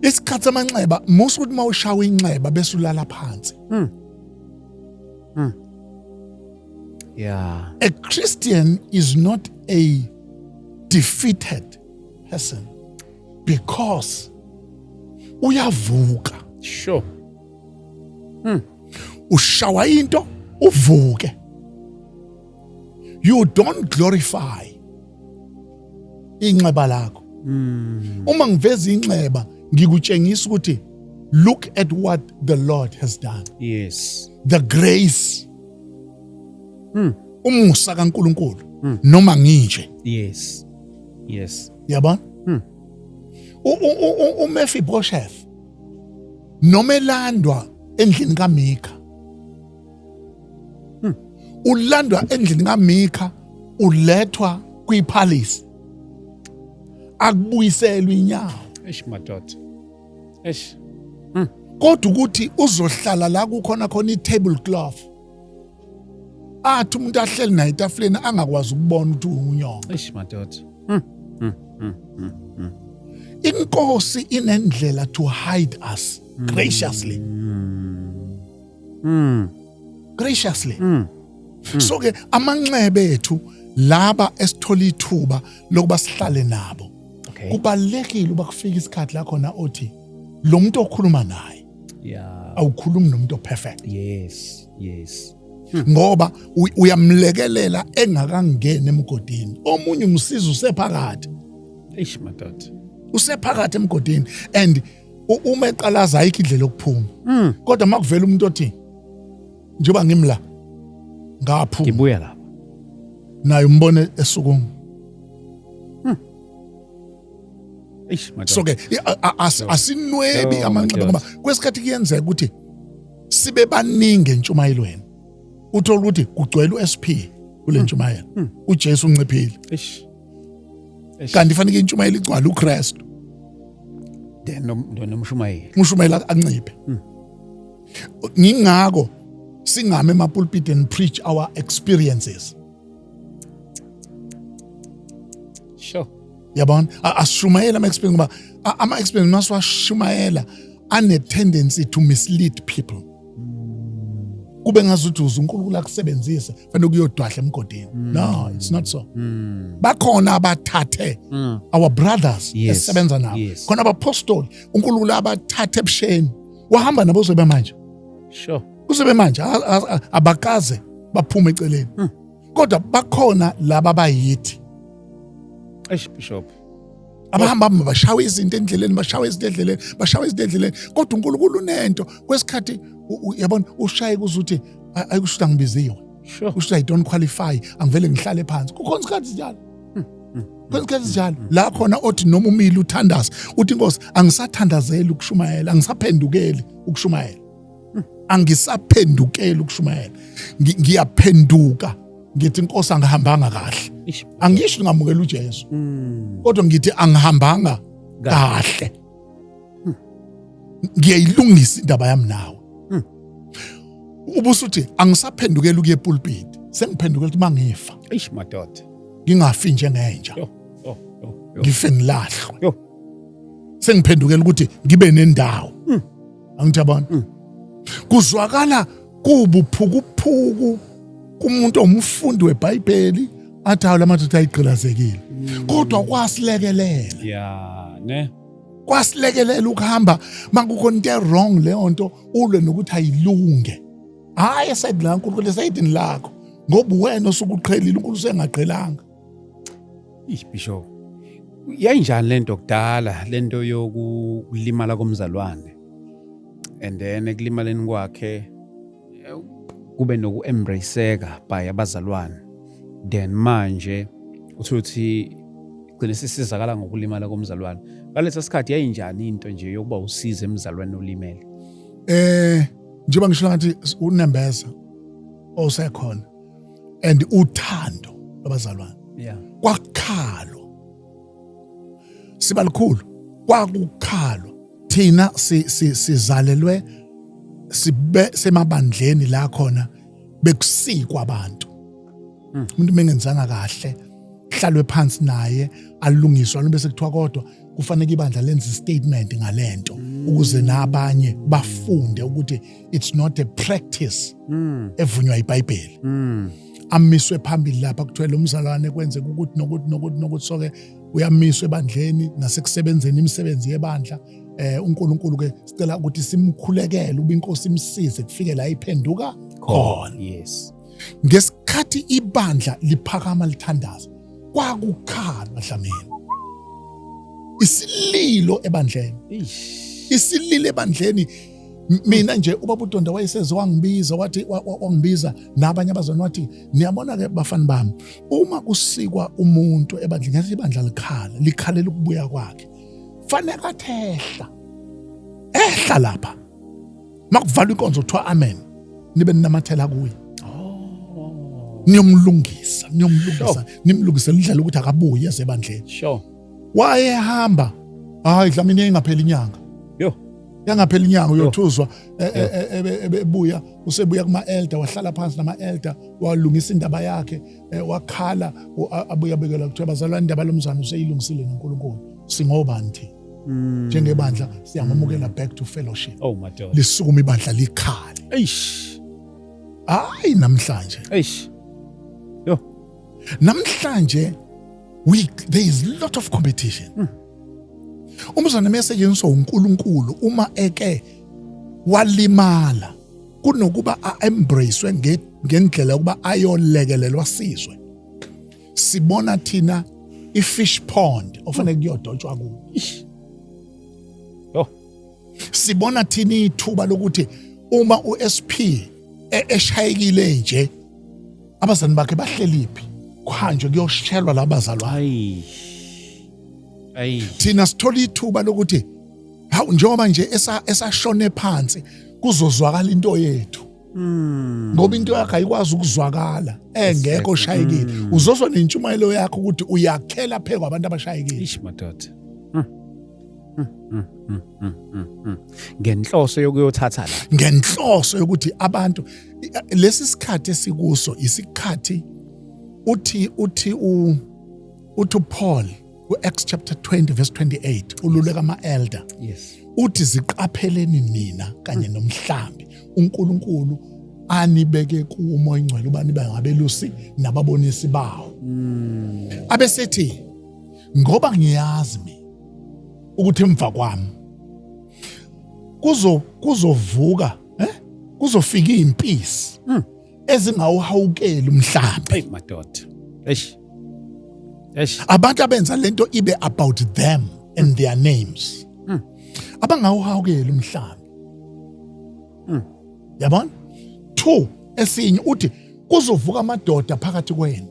isikhathi samanxeba musu ukuthi mawushawa inxeba bese ulala phansi. Yeah. A Christian is not a defeated person because uyavuka. Sure. Ushawa into uvuke. You don't glorify inxeba lakho. Uma ngiveza inxeba ngikutshengisa ukuthi look at what the Lord has done. Yes. The grace. Umusa kaNkulunkulu noma nginje. Yes. Yes. Yabona? uMephibosheth noma elandwa endlini kaMikha. Ulandwa endlini kaMikha ulethwa kwipalace. Akubuyiselwe inyawo. Eish madoda. Eish. Kodwa ukuthi uzohlala la kukhona i-tablecloth. Athi umuntu ahleli naye etafuleni angakwazi ukubona ukuthi unyonga. Eish madoda. Inkosi inendlela to hide us graciously. Graciously. So ke amanxeba ethu laba esithola ithuba lokuba sihlale nabo. Okay. Kubalekile uba kufika isikhathi la khona othi lo muntu okhuluma naye Yeah. awukhulumi nomuntu perfect. Yes. Yes. Ngoba uyamlekelela engakangena emgodini. Omunye umsiza usephakathi. Eish madoda. Usephakathi emgodini and uma eqalaza ayikho indlela yokuphuma kodwa makuvela umuntu othi njengoba ngimla ngaphuma Ngibuya lapha. naye umbone esukuma so ke asinwebi amanxeba ngoba kwesikhathi kuyenzeka ukuthi sibe baningi entshumayelweni uthola ukuthi kugcwele uSP kule ntshumayelo uJesu unciphile kanti fanele intshumayelo igcwala uKristu then nomshumayeli umshumayela anciphe ngingako singame emapulpit and preach our experiences sure yabona asishumayela ama-experience ngoba ama-experience maswashumayela ane tendency to mislead people kube ngazuthi uNkulunkulu akusebenzise fanele kuyodwahla emgodini no it's not so bakhona abathathe our brothers esebenza nabo khona abapostoli uNkulunkulu abathathe ebusheni wahamba nabo uzebe manje sure uzebe manje abakaze baphuma eceleni kodwa bakhona laba abayithi Bishop abahamba bashawe izinto endleleni bashawe izinto endleleni kodwa uNkulunkulu unento kwesikhathi yabona ushaye kuzuthi ayikusho ngibiziwe sure usho I don't qualify angivele ngihlale phansi kukhona isikhathi njalo kwesikhathi njalo la khona othi noma umile uthandaza uthi Nkosi angisathandazeli ukushumayela angisaphendukeli ukushumayela angisaphendukeli ukushumayela ngiyaphenduka ngithi Nkosi angihambanga kahle angisho ngamukela uJesu kodwa ngithi angihambanga kahle ngiyayilungisa indaba yami nawe ubusuthi angisaphendukela ukuye epulpit sengiphendukela ukuthi mangifa madoda ngingafi njengenja ngife ngilahlwe sengiphendukela ukuthi ngibe nendawo angijabona kuzwakala kubuphukuphuku kumuntu omfundi weBhayibheli athi hawu lamadoda ayigqilazekile kodwa kwasilekelela ne kwasilekelela ukuhamba makukhona into wrong leyo nto ulwe nokuthi ayilunge hayi esayidini laNkulunkulu esayidini lakho ngoba wena osukuqhelile uNkulunkulu usengaqhelanga Bishop yayinjani lento kudala lento yokulimala komzalwane and then ekulimaleni kwakhe kube nokuembraceeka by abazalwane then manje uthi gcina sisizakala ngokulimala komzalwane ngalesa sikhathi yayinjani into nje yokuba usize emzalwane olimele njengoba ngisho ngathi unembeza osekhona and uthando labazalwane kwakukhalo sibalukhulu kwakukhalo thina sizalelwe sibe semabandleni la khona bekusikwa abantu umuntu mengenzanga kahle hlalwe phansi naye alungiswa bese kuthiwa kodwa kufanele ibandla lenze statement ngalento ukuze nabanye bafunde ukuthi it's not a practice evunywa iBhayibheli amiswe phambili lapha kuthwele umzalwane kwenze ukuthi nokuthi soke uyamiswe ebandleni nasekusebenzeni imisebenzi yebandla uNkulunkulu ke sicela ukuthi simkhulekele ube inkosi imsize kufike la iphenduka khona yes ngesikhathi ibandla liphakama lithandaza kwakukhala mhlameni isililo ebandleni isililo ebandleni mina nje ubaba uDonda wayeseze wangibiza wathi wangibiza nabanye abazalwane wathi niyabona ke bafana bami uma kusikwa umuntu ebandleni ngathi ibandla likhalela ukubuya kwakhe fanele kathehla ehla lapha makuvalwa inkonzo kuthiwa amen nibe ninamathela kuye nimlungisa nimlungisela indlela ukuthi akabuye ezebandleni sure wayehamba hayi dlamini engapheli inyanga yangapheli inyanga uyothuzwa ebuya usebuya kuma elder wahlala phansi nama elder walungisa indaba yakhe wakhala abuya bekela kuthiwa bazalwane indaba lomzana useyilungisile noNkulunkulu singobani thina njengebandla siyamamukela back to fellowship oh my God lisukuma ibandla likhala hayi namhlanje namhlanje there is a lot of competition umzana mesetshenziswa uNkulunkulu uma eke walimala kunokuba embracewe ngendlela yokuba ayolekelelwa sizwe sibona thina ifish pond ofanele kuyodotshwa kuwo sibona thina ithuba lokuthi uma uSP eshayekile nje abazali bakhe bahleliphi kuhanjwe kuyoshelwa labazalwane. Ayi. Thina sithola ithuba lokuthi hawu njengoba nje esashone phansi kuzozwakala into yethu. Ngoba into yakhe ayikwazi ukuzwakala engekho shayekile. Uzozwa nentshumayelo yakho ukuthi uyakhela phe kwabantu abashayekile. Ish madoda. Ngenhloso yokuyothatha la. Ngenhloso yokuthi abantu lesi sikhathi esikuso isikhathi uthi Paul ku-Acts chapter 20 verse 28 ululeka ama-elder. Yes. Uthi ziqapheleni nina kanye nomhlambi uNkulunkulu anibeke kuwo umoya ingcwele uba nibe ngabelusi nababonisi bawo. Abesethi ngoba ngiyazi mina ukuthi emva kwami kuzovuka kuzofika impisi ezingawuhawukeli umhlambi. Hey madoda. Eish. Abantu abenza lento ibe about them and their names. Abangawuhawukeli umhlambi. Yabona? 2 esinye uthi kuzovuka amadoda phakathi kwenu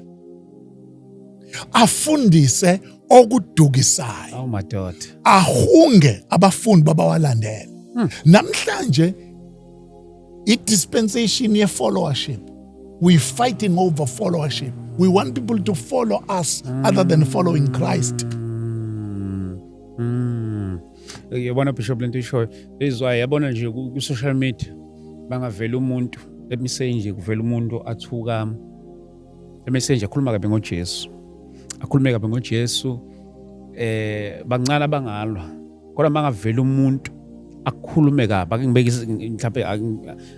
afundise okudukisayo. Oh madoda. Ahunge abafundi babawalandela. Namhlanje i-dispensation ye followership. We fighting over followership. We want people to follow us other than following Christ. Yabona Bishop lento ishoyo. This is why yabona nje ku social media bangavela umuntu emisenge kuvela umuntu athuka emisenge akhuluma kabe ngoJesu. Akhulume kabe ngoJesu bancane abangalwa. Kodwa bangavela umuntu akukhulume kabi ake ngibeke mhlawumbe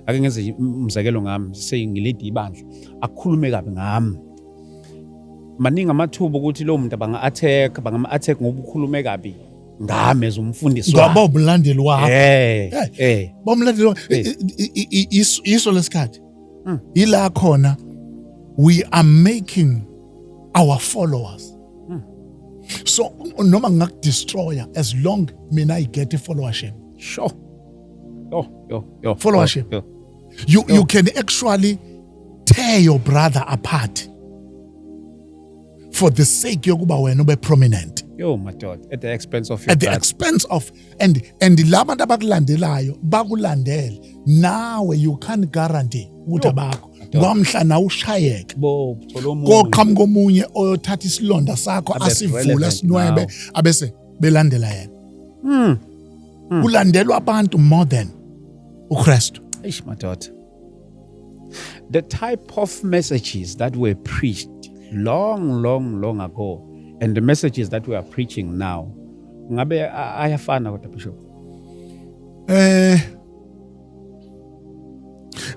ake ngenze umzekelo ngami sengiledi ibandla akukhulume kabi ngami. Maningi amathuba ukuthi lo muntu banga-attack ngoba ukhulume kabi ngami as umfundisi wami. Ngoba umlandeli wakho. Bomlandeli wakho iso lesikhathi. Ila khona we are making our followers. So noma ngakudestroya as long mina I get a followership. Sure. Yo. Followership. You can actually tear your brother apart for the sake yokuba wena ube prominent. Yo madoda, at the expense of your at the expense of and labantu abakulandelayo bakulandela nawe you can't guarantee ukuthi abakho ngomhla na ushayeke koqhamuka omunye oyothatha isilonda sakho asivula sinwebe abese belandela yena. Kulandelwa abantu more than uKristu. Eish madoda. The type of messages that were preached long ago and the messages that we are preaching now ngabe ayafana kodwa Bishop?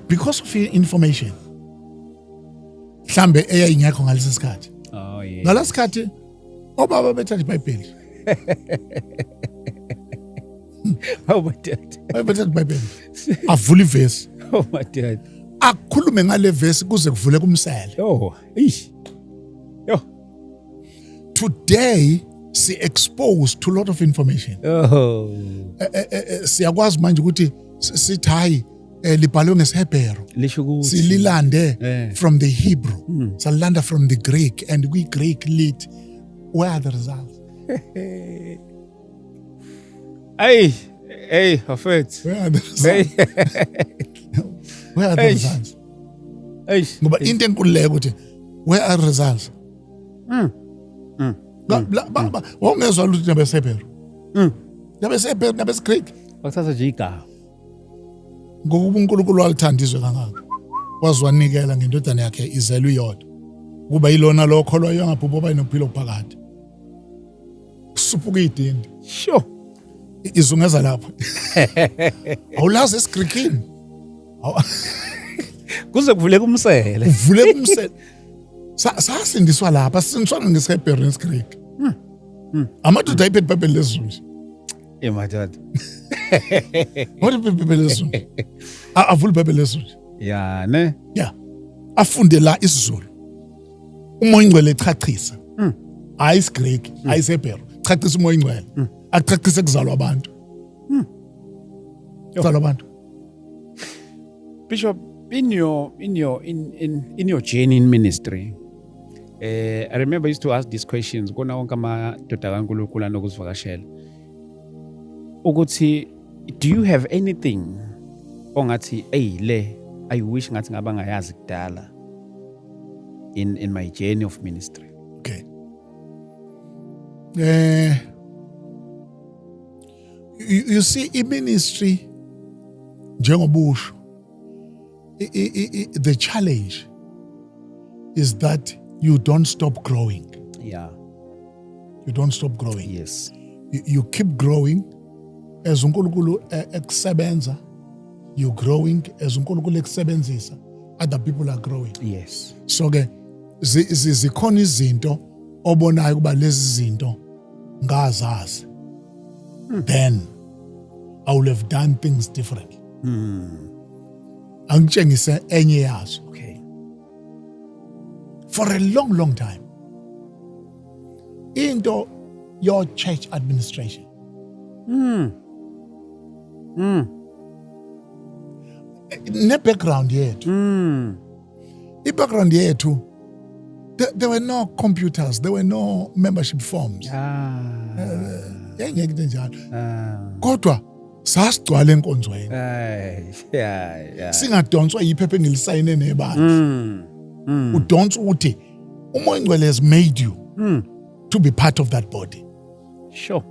Because of information mhlambe eyayingekho ngalesi sikhathi. Oh yeah. Ngalesi sikhathi obaba bethatha iBhayibheli. Oh my dad. Bethatha iBhayibheli. Avula ivesi. Oh my dad. Akukhulume ngale vesi kuze kuvule kumsele. Oh, ish. Yo. Today si exposed to a lot of information. Oh. Siyakwazi manje ukuthi sithi hayi libhalwe ngeShebheru. Lisho ukuthi sililande from the Hebrew. Salilanda from the Greek and we Greek lit. Where are the results? Hey, Hafet. Where are the results? Where are the results? Ngoba into enkululeko ukuthi where are the results? Wongezwa ukuthi nabeShebheru. NabeShebheru nabeSgreek. Bakuthatha nje igama. Ngokuba uNkulunkulu walithandizwe kangaka. Waziwanikela ngendodana yakhe izelwe iyodwa. Kuba yilona lo kholwayo angabhubha bayi nophilo phakathi. Usuphuka idindi. Sure. Izungeza lapho. Awulazi eSgreekini. Kuze kuvule kumsele. Kuvule kumsele. Sasindiswa lapha sindiswa ngeShebheru neSgreek. Amadoda ayiphethe iBhayibheli lezulu. My dad. What iBhayibheli lezulu? Avula iBhayibheli lezulu. Yeah, ne? Yeah. Afunde la isiZulu. Umoya ingcwele echachisa. Hayi iSgreek, hayi iShebheru. Chachisa umoya ingcwele. Achachise kuzalwa abantu. Cala abantu. Bishop, in your journey in ministry, I remember I used to ask these questions. Kona wonke amadoda kaNkulunkulu anokuzivakashela. Ukuthi, do you have anything ongathi le I wish ngathi ngaba ngayazi kudala in my journey of ministry? Okay. You see, in ministry, njengobusho, the challenge is that you don't stop growing. Yeah. You don't stop growing. Yes. You keep growing as uNkulunkulu ekusebenza. You're growing as uNkulunkulu ekusebenzisa. Other people are growing. Yes. So ke zikhona izinto obonayo kuba lezi zinto ngazazi. Then I would have done things differently. Angitshengise enye yazo. Okay. For a long time. Into your church administration. Ne background yethu. I-background yethu, there were no computers, there were no membership forms. Yayingekho into enjalo. Kodwa sasigcwala enkonzweni. Yeah. Singadonswa yiphepha engilisayine nebandla. Udonsa ukuthi uMoya Ngcwele has made you to be part of that body. Sure.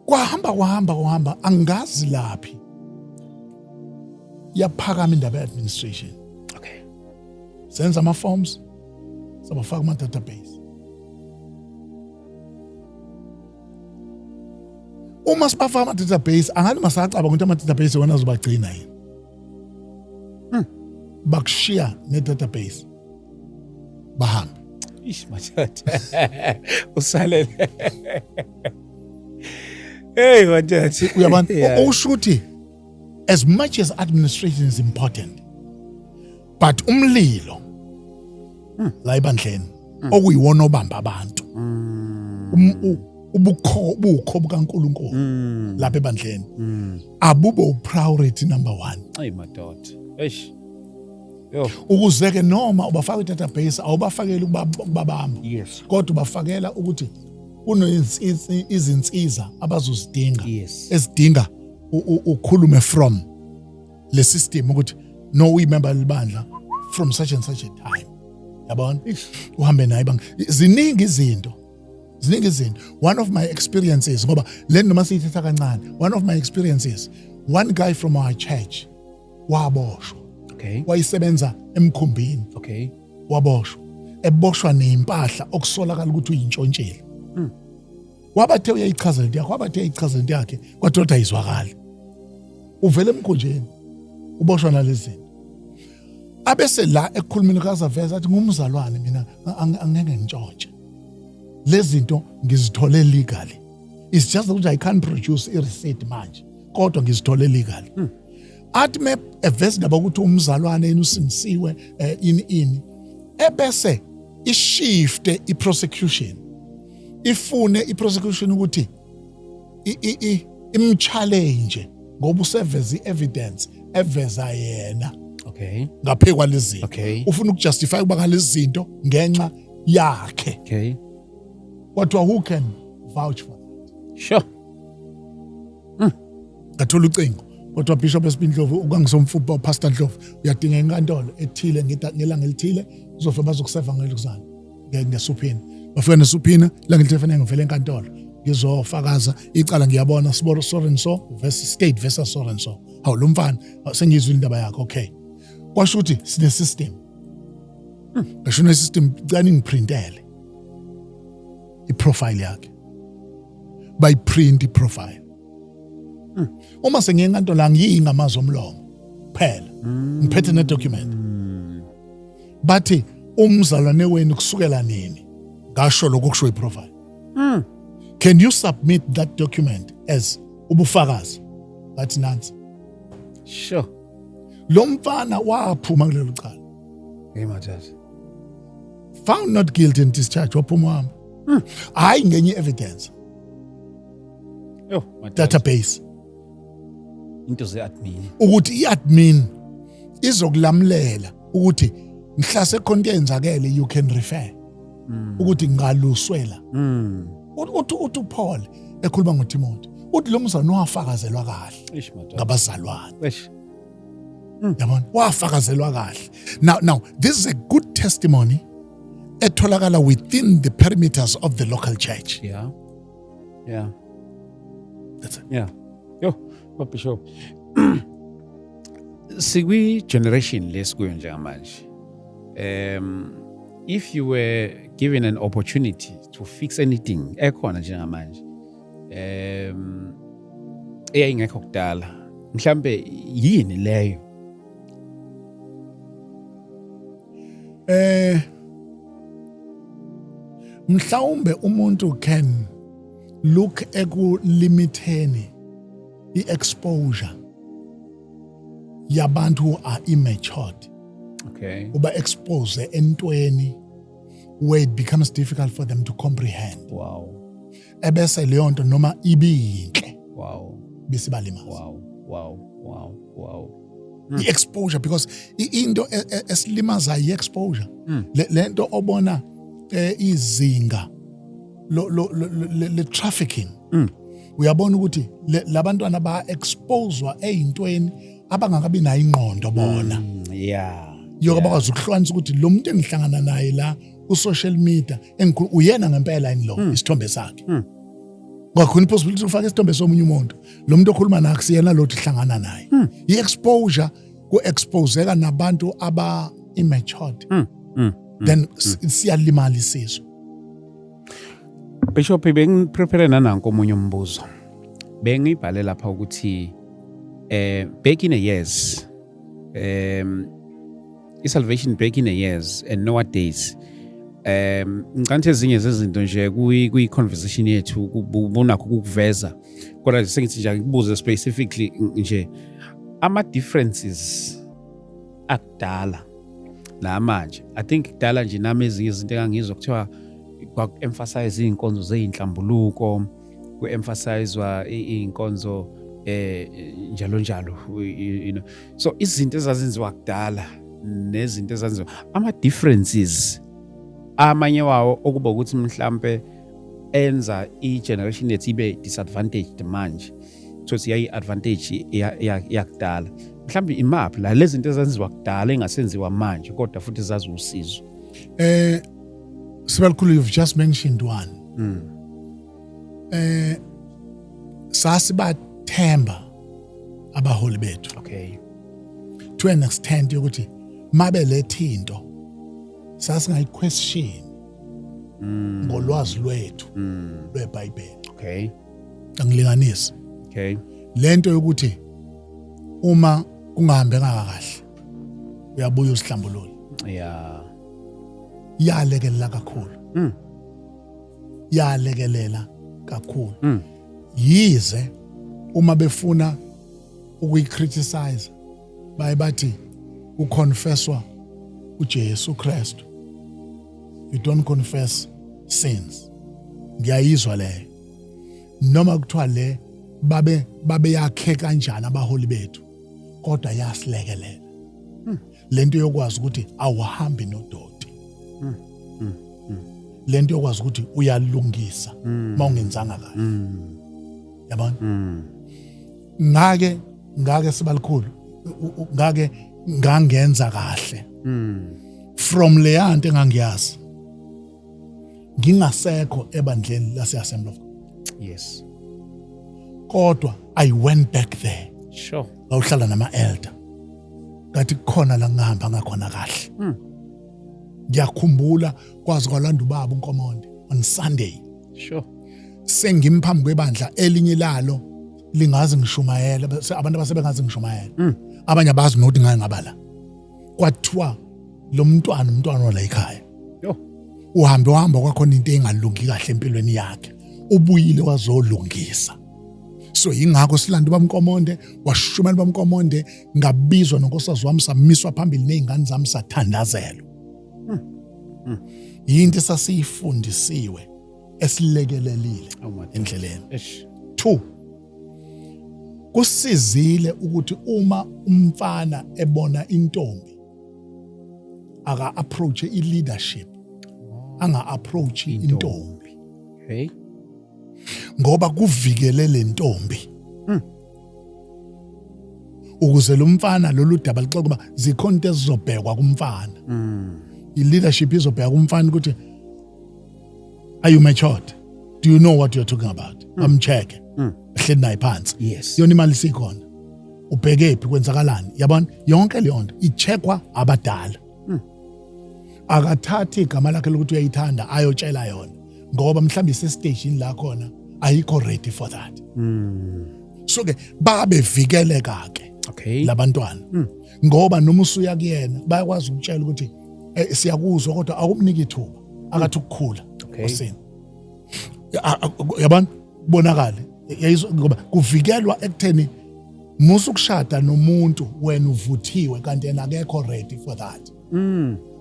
Kwahamba angazi laphi. Yaphakama indaba ye-administration. Okay. Senza ama-forms, sabafaka ama-database. Uma sibafaka ama-database, angathi masacaba ukuthi ama-database wona azobagcina yini. Bakushiya ne-database. Bahambe. Ish madoda. Usalele. Hey madoda. Uyabona, okusho ukuthi as much as administration is important, but umlilo la ebandleni okuyiwona obamba abantu. Ubukho bukaNkulunkulu lapha ebandleni. Abube upriority number 1. Ay madoda. Eish. Yo. Ukuze ke noma ubafaka i-database awubafakeli ukubabamba. Yes. Kodwa ubafakela ukuthi izinsiza abazozidinga. Yes. Esidinga ukhulume from le system ukuthi no uyimember libandla from such and such a time. Yabona? Uhambe naye ziningi izinto. One of my experiences ngoba le noma siyithatha kancane. One of my experiences, one guy from our church waboshwa. Okay. Wayisebenza emkhumbini. Okay. Waboshwa. Eboshwa nempahla okusolakala ukuthi uyintshontsheli. Wabathe uyayichaza into yakhe kodwa ayizwakali. Uvele emkhunjeni. Uboshwa nalezi zinto. Abese la ekukhulumeni kaZaveza athi ngumzalwane mina angeke ngintshontshe. Lezi zinto ngizithole legally. It's just that I can't produce a receipt manje. Kodwa ngizithole legally. Athi me evesi ndaba ukuthi umzalwane yena usimsiwe ini ebese ishifte iprosecution ifune iprosecution ukuthi imchallenge ngoba useveza evidence eveza yena. Okay. Ngaphe kwalezi. Okay. Ufuna ukujustify kuba ngalezi zinto ngenxa yakhe. Okay. What who can vouch for that? Sure. Ngathola ucingo. Kodwa Bishop Espindlovu ukangisomfutbol Pastor Ndlovu uyadinga inkantolo ethile ngelanga elithile uzofika bazokuseva ngelukuzana ngesuphini bafika nesuphina ilanga elithile ngivele enkantolo ngizofakaza icala ngiyabona siboro so and so versus state versus so and so hawu lo mfana sengizwe indaba yakhe. Okay, kwasho ukuthi sine system ngisho ne system cani ngiprintele iprofile yakhe by print iprofile. Uma sengiye enkantolo la ngiyinga amazwi omlomo phela ngiphethe ne document bathi umzalwane wenu kusukela nini ngasho lokho kusho iprofile. Can you submit that document as ubufakazi? Bathi nansi. Sure. Lo mfana waphuma kulelo cala. Hey madoda. Found not guilty and discharged waphuma wami. Hayi ngenye evidence. Yo, madodana. database Into ze-admin. ukuthi i-admin izokulamulela ukuthi mhla sekhona kuyenzakele you can refer ukuthi ngaluswela uthi uPaul ekhuluma ngoTimothy uthi lo mzana wafakazelwa kahle Ish madodana. ngabazalwane Ish. yabona wafakazelwa kahle now this is a good testimony etholakala within the perimeters of the local church. Yeah. Yeah. That's it. Yeah. Yo, Bishop. Sikwi generation lesikuyo njengamanje. If you were given an opportunity to fix anything ekhona njengamanje, eyayingekho kudala, mhlambe yini leyo? Mhlawumbe umuntu can look ekulimiteni i-exposure yabantu who are imatured. Okay. Uba expose entweni where it becomes difficult for them to comprehend. Wow. Ebese leyo nto noma ibiyinhle Wow. bisibalimaza. Wow. Wow. Wow. Wow. I-exposure because into esilimaza i-exposure. Lento obona izinga le trafficking. Uyabona ukuthi labantwana ba exposewa ezintweni abangakabi nayo ingqondo bona. Yeah. Yokubakwazi ukuhlukanisa ukuthi lo muntu engihlangana naye la ku social media uyena ngempela yini lo isithombe sakhe. Ngakhona possibility ufaka isithombe somunye umuntu. Lo muntu okhuluma naye kusiyena lo uhlangana naye. I-exposure ku exposeka nabantu aba imatured. Then siyalimala isizwe. Bishop, bengiprepare nananko omunye umbuzo. Bengibhale lapha ukuthi back in the years i-salvation back in the years and nowadays ngicabanga ezinye zezinto nje kuyi-conversation yethu ubonakho ukuveza kodwa sengithi nje ngikubuze specifically nje ama-differences akudala namanje. I think kudala nje nami ezinye izinto engangizwa kuthiwa kwaku-emphasize iy'nkonzo zey'nhlambuluko, ku-emphasizewa iy'nkonzo njalo njalo, you know. So izinto ezazenziwa kudala nezinto ezazenziwa ama-differences amanye wawo okuba ukuthi mhlampe enza i-generation yethu ibe disadvantaged manje so siyayi-advantage yakudala. Mhlambe imaphi la lezi zinto ezenziwa kudala engasenziwa manje kodwa futhi zazi usizo? Sibalikhulu, you've just mentioned one. Sasibathemba abaholi bethu. Okay. To an extent yokuthi mabe lethinto sasingayi-question ngolwazi lwethu lweBhayibheli. Okay. Angilinganisi. Okay. Lento yokuthi uma kungahambekanga kahle uyabuya usihlambulule. Yeah. Yalekelela kakhulu. Yalekelela kakhulu. Yize uma befuna ukuyi-criticize bathi uconfesswa uJesu Kristu, you don't confess sins. Ngiyayizwa leyo. Noma kuthiwa le babe yakhe kanjani abaholi bethu kodwa yasilekelela. Lento yokwazi ukuthi awuhambi nodoti. Lento yokwazi ukuthi uyalungisa mawungenzanga kahle. Yabona? Ngake sibalikhulu ngangenza kahle. From leyanto engangiyazi ngingasekho ebandleni lase-Assembly of God. Yes. Kodwa I went back there. Sure. Ngawuhlala nama-elder. Kathi kukhona la ngihamba ngakhona kahle. Ngiyakhumbula kwazi kwalanda ubaba uNkomonde on Sunday. Sure. Sengimphambi kwebandla elinye lalo lingazi ngishumayela abantu abasebengazi ngishumayela. Abanye abazi nokuthi ngangabala. Kwathiwa lo umntwana ola ekhaya. Yo. Uhamba kwakhona into engalungi kahle empilweni yakhe. Ubuyile wazolungisa. So ingakho silanda ubamkomonde washumela ubamkomonde ngabizwa nonkosazi wami samiswa phambili nezingane zami sathandazelwa. Yinto sasiyifundisiwe esilekelelile endleleni. 2 kusizile ukuthi uma umfana ebona intombi aka approach i-leadership anga approach intombi. Okay. Ngoba kuvikele le ntombi. Ukuze lo mfana lolu daba lixoxa kuba zikhona into ezizobhekwa kumfana. I-leadership izobheka kumfana ukuthi are you matured? Do you know what you're talking about? Amcheck. Ehleli naye phansi. Yes. Yona imali sikhona. Ubheke phi kwenzakalani? Yabona yonke leyo nto icheckwa abadala. Akathathi igama lakhe lokuthi uyayithanda ayotshela yona ngoba mhlawumbe isestage la khona ayikho ready for that. So ke babe vikeleka ke. Okay. Labantwana. Ngoba noma usuya kuyena bayakwazi ukutshela ukuthi siyakuzwa kodwa akumniki ithuba akathi ukukhula. Okay. Yabona bonakala yayizwa ngoba kuvikelwa ekutheni musu ukushada nomuntu wena uvuthiwe kanti yena akekho ready for that.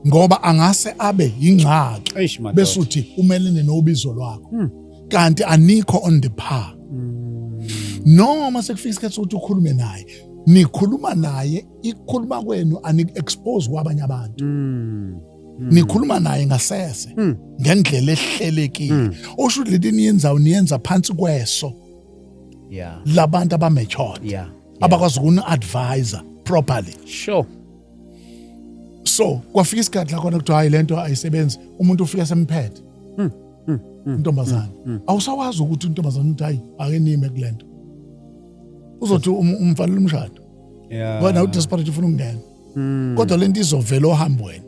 Ngoba angase abe ingxaki bese uthi umelene nobizo lwakho kanti anikho on the par. Noma sekufika isikhathi sokuthi ukhulume naye nikhuluma naye ikhuluma kwenu ani-expose kwabanye abantu. Nikhuluma naye ngasese ngendlela ehlelekile. Osho ukuthi niyenza phansi kweso. Yeah. Labantu abamatured. Yeah. Abakwazi ukuni-advise properly. Sure. So kwafika isikhathi la khona ukuthi hayi lento ayisebenzi umuntu ufika semphethe. Intombazana. Awusawazi ukuthi intombazana uthi hayi ake nime kulento. Uzothi umfanele umshado. Yeah. Wena udesperate ufuna ukungena. Kodwa lento izovela ohambweni.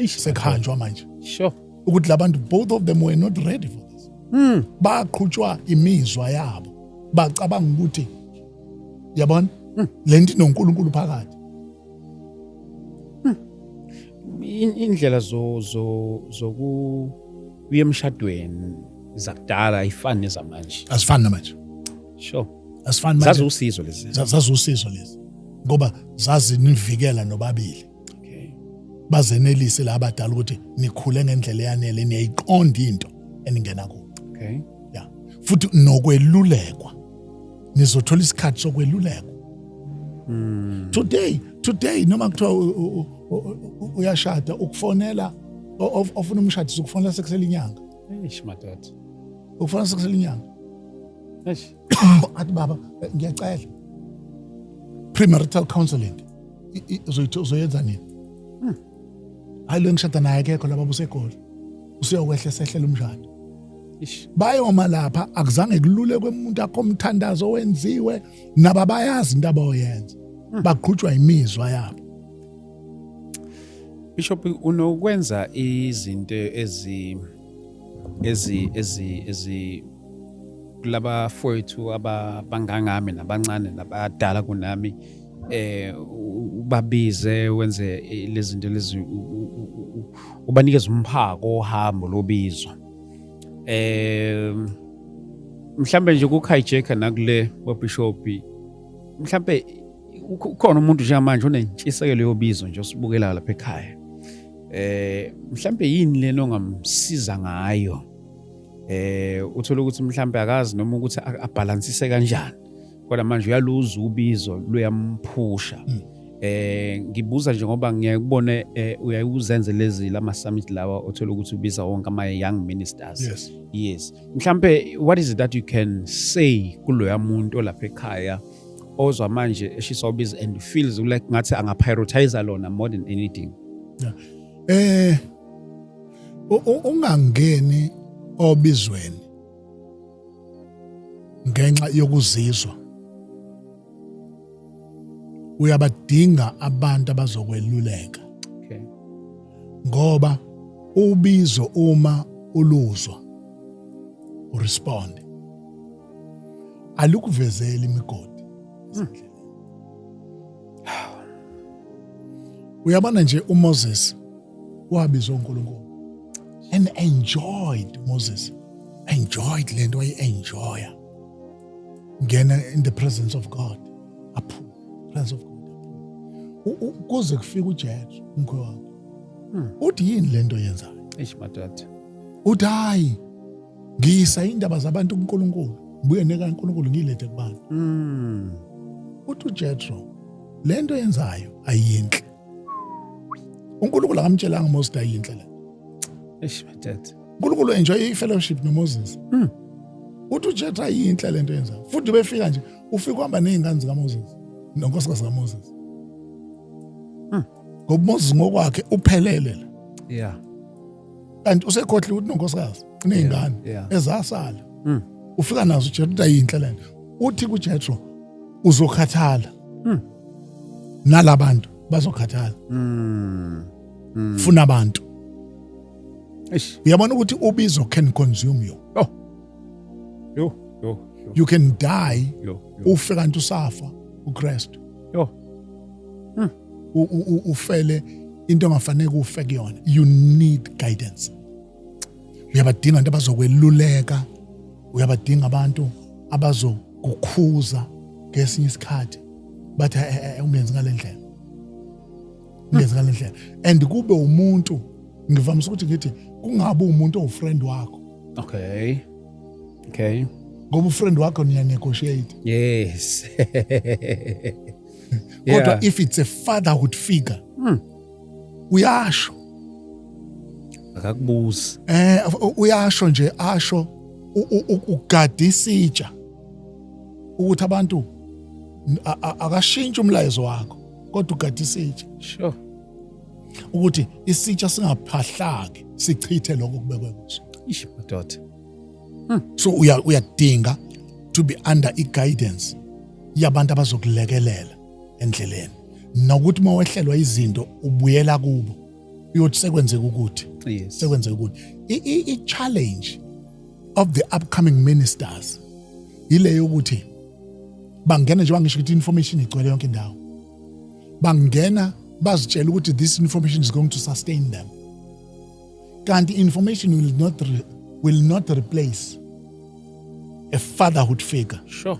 Sekhanjwa manje. Sure. Ukuthi labantu both of them were not ready for this. Baqhutshwa imizwa yabo. Bacabanga ukuthi yabona lento inoNkulunkulu phakathi. Indlela zoku uyemshadweni zakudala ayifani nezamanje. Asifani namanje. Sure. Asifani manje. Zazusizo lezi. Zazusizo lezi. Ngoba zazi nivikela nobabili. Okay. Bazenelise la abadala ukuthi nikhule ngendlela yanele niyayiqonda into eningena kuyo. Okay. Yeah. Futhi nokwelulekwa. Nizothola isikhathi sokwelulekwa. Today noma kuthiwa uyashada ukufonela ofuna umshado ukufonela sekusela inyanga. Madoda. Ukufonela sekusela inyanga. Athi baba ngiyacela. Premarital counseling. Uzoyenza nini? Hayi lo ngishada naye akekho laba buseGoli. Usiyokwehla sehlela umshado. Bayoma lapha akuzange kulule kwemuntu akho umthandazo wenziwe nababayazi into abayenza. Baqhutshwa imizwa yabo. Bishop unokwenza izinto ezi kulaba fowethu abangangami nabancane nabadala kunami ubabize wenze lezi zinto lezi ubanikeza umphako ohambo lobizwa. Mhlambe nje kuhijacker nakule Bishop mhlambe ukhona umuntu njengamanje unentshisekelo yobizo nje osibukela lapha ekhaya. Mhlambe yini lena ongamsiza ngayo? Uthola ukuthi mhlambe akazi noma ukuthi abalansise kanjani. Kodwa manje uyaluza ubizo luyamphusha. Ngibuza nje ngoba ngiyakubona uyayizenze lezi lama summit lawa othola ukuthi ubiza wonke ama young ministers. Yes. Mhlambe what is it that you can say kuloya muntu olapha ekhaya ozwa manje eshisa ubiza and feels like ngathi angaprioritize lona more than anything? Yeah. Ungangeni obizweni ngenxa yokuzizwa. Uyabadinga abantu abazokweluleka. Okay. Ngoba ubizo uma uluzwa urespond. Alukuvezela imigodi. Uyabona nje uMoses wabizwa uNkulunkulu and enjoyed Moses. Enjoyed lento enjoya. Ngena in the presence of God. Presence of God. Kuze kufika uJesu umkhwakho. Uthi yini lento yenzayo? Madoda. Uthi hayi ngiyisa indaba zabantu kuNkulunkulu ngibuye neka uNkulunkulu ngilethe kubani. Uthi uJethro lento yenzayo ayinhle. uNkulunkulu akamtshelanga uMoses ayinhle le. Eish madad. uNkulunkulu enjoy i-fellowship noMoses. Uthi uJethro ayinhle lento yenzayo. Futhi befika nje ufika uhamba nezingane zikaMoses nonkosikazi kaMoses. Ngoba uMoses ngokwakhe uphelele la. Yeah. Kanti usekhohliwe uthi nonkosikazi unezingane ezasala. Ufika nazo uJethro uthi ayinhle lento. Uthi kuJethro uzokhathala. Nalabantu bazokhathala. Funa abantu. Eish. Uyabona ukuthi ubizo can consume you. Yo. You can die Yo. ufe kanti usafa uKristu. Yo. Ufele into engafanele ufe kuyona. You need guidance. Uyabadinga abantu abazokweluleka. Uyabadinga abantu abazokukhuza ngesinye isikhathi. Bathi ungenzi ngalendlela. Ungenzi ngalendlela. And kube umuntu ngivamisa ukuthi ngithi kungabe umuntu ofriend wakho. Okay. Ngoba ufriend wakho niya negotiate. Yes. Kodwa if it's a fatherhood figure, uyasho. Akakubuza. Uyasho nje asho ugada isitsha ukuthi abantu akashintshe umlayezo wakho kodwa ugada isitsha. Sure. Ukuthi isitsha singaphahlaki sichithe lokho kubekwe kuso. Eish madad. So uyadinga to be under i-guidance yabantu abazokulekelela endleleni. Nokuthi mawehlelwa izinto ubuyela kubo. Uyothi sekwenzeka ukuthi. Yes. Sekwenzeka ukuthi. I-challenge of the upcoming ministers ile yokuthi bangena nje bangisho ukuthi information igcwele yonke indawo. Bangena bazitshela ukuthi this information is going to sustain them. Kanti information will not replace a fatherhood figure. Sure.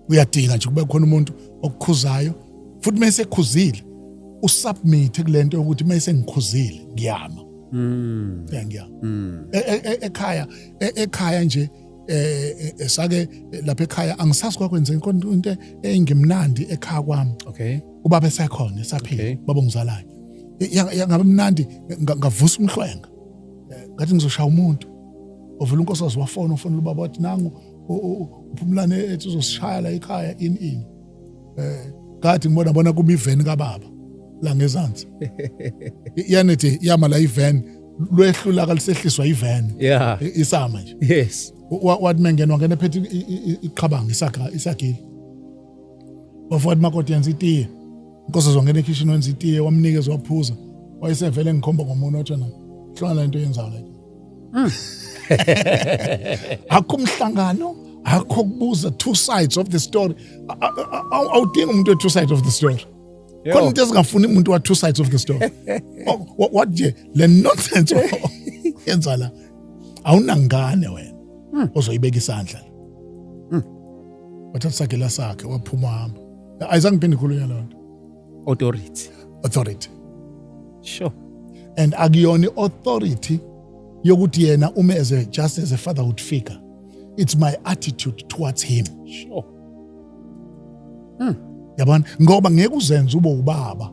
Uyadinga nje kube khona umuntu okukhuzayo futhi mase ekhuzile usubmit kulento ukuthi mase ngikhuzile ngiyama. Ngiyama. Ekhaya nje sake lapha ekhaya angisazi kwakwenzeka into engimnandi ekhaya kwami. Okay. Ubaba esekhona esaphila baba ngizalayo. Ngabe mnandi ngavusa umhlwenga. Ngathi ngizoshaya umuntu. Ovela uNkosikazi wafona ubaba wathi nangu uphumlane ethi uzosishaya la ekhaya ini. Ngathi ngibona kuba iveni kaBaba la ngezansi. Yanethi yama la iveni lwehlula kalisehliswa iveni. Yeah. Isama nje. Yes. Wathi mengena wangena phethe iqhabanga isagili. Wafuthi makoti yenza itiye. Inkosi zongena ekitchen wenza itiye wamnikeza waphuza. Wayesevele ngikhomba ngomuntu wathi na hlala into yenzayo la. Akumhlangano akho kubuza two sides of the story. Awudinga umuntu two sides of the story. Khona into ezingafuni umuntu wa two sides of the story. What nje le nonsense yenza la. Awunangane wena. Ozoyibeka isandla. Wathatha sakela sakhe waphuma hamba. Ayizange phinde khulunywa lonto. Authority. Sure. And akuyona authority yokuthi yena just as a fatherhood figure. It's my attitude towards him. Sure. Yabona ngoba ngeke uzenze ube ubaba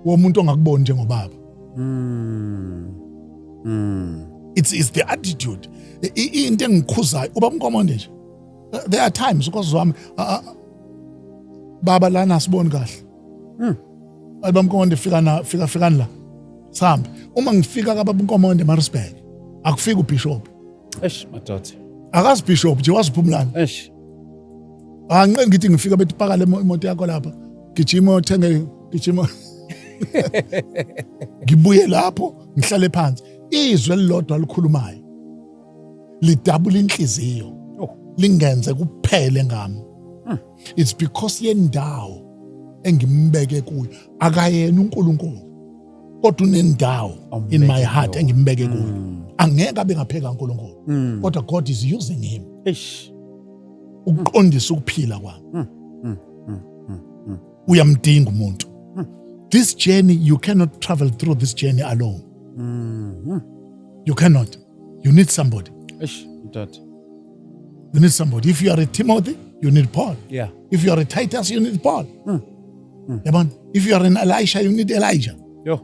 womuntu ongakuboni njengobaba. It's the attitude. Into engikhuzayo ubaba uNkomonde nje. There are times because wami baba lana siboni kahle. Baba uNkomonde fika la. Sambe uma ngifika kaBaba uNkomonde eMaritzburg akufika uBishop. Eish madod. Akazi Bishop nje waziphumlana. Eish. Angiqe ngithi ngifika bethi paka le imoto yakho lapha. Gijima uthenge gijima. Ngibuye lapho ngihlale phansi. Izwe lilodwa likhulumayo. Lidabula inhliziyo. Lingenze kuphele ngami. It's because yendawo engimbeke kuyo akayena uNkulunkulu. Kodwa unendawo in my heart engimbeke kuyo. Angeke abe ngapheka uNkulunkulu. Kodwa God is using him. Eish. Ukuqondisa ukuphila kwami. Uyamdinga umuntu. This journey, you cannot travel through this journey alone. You cannot. You need somebody. Eish. Dot. You need somebody. If you are a Timothy, you need Paul. Yeah. If you are a Titus, you need Paul. Yabon? If you are an Elisha, you need Elijah. Yo.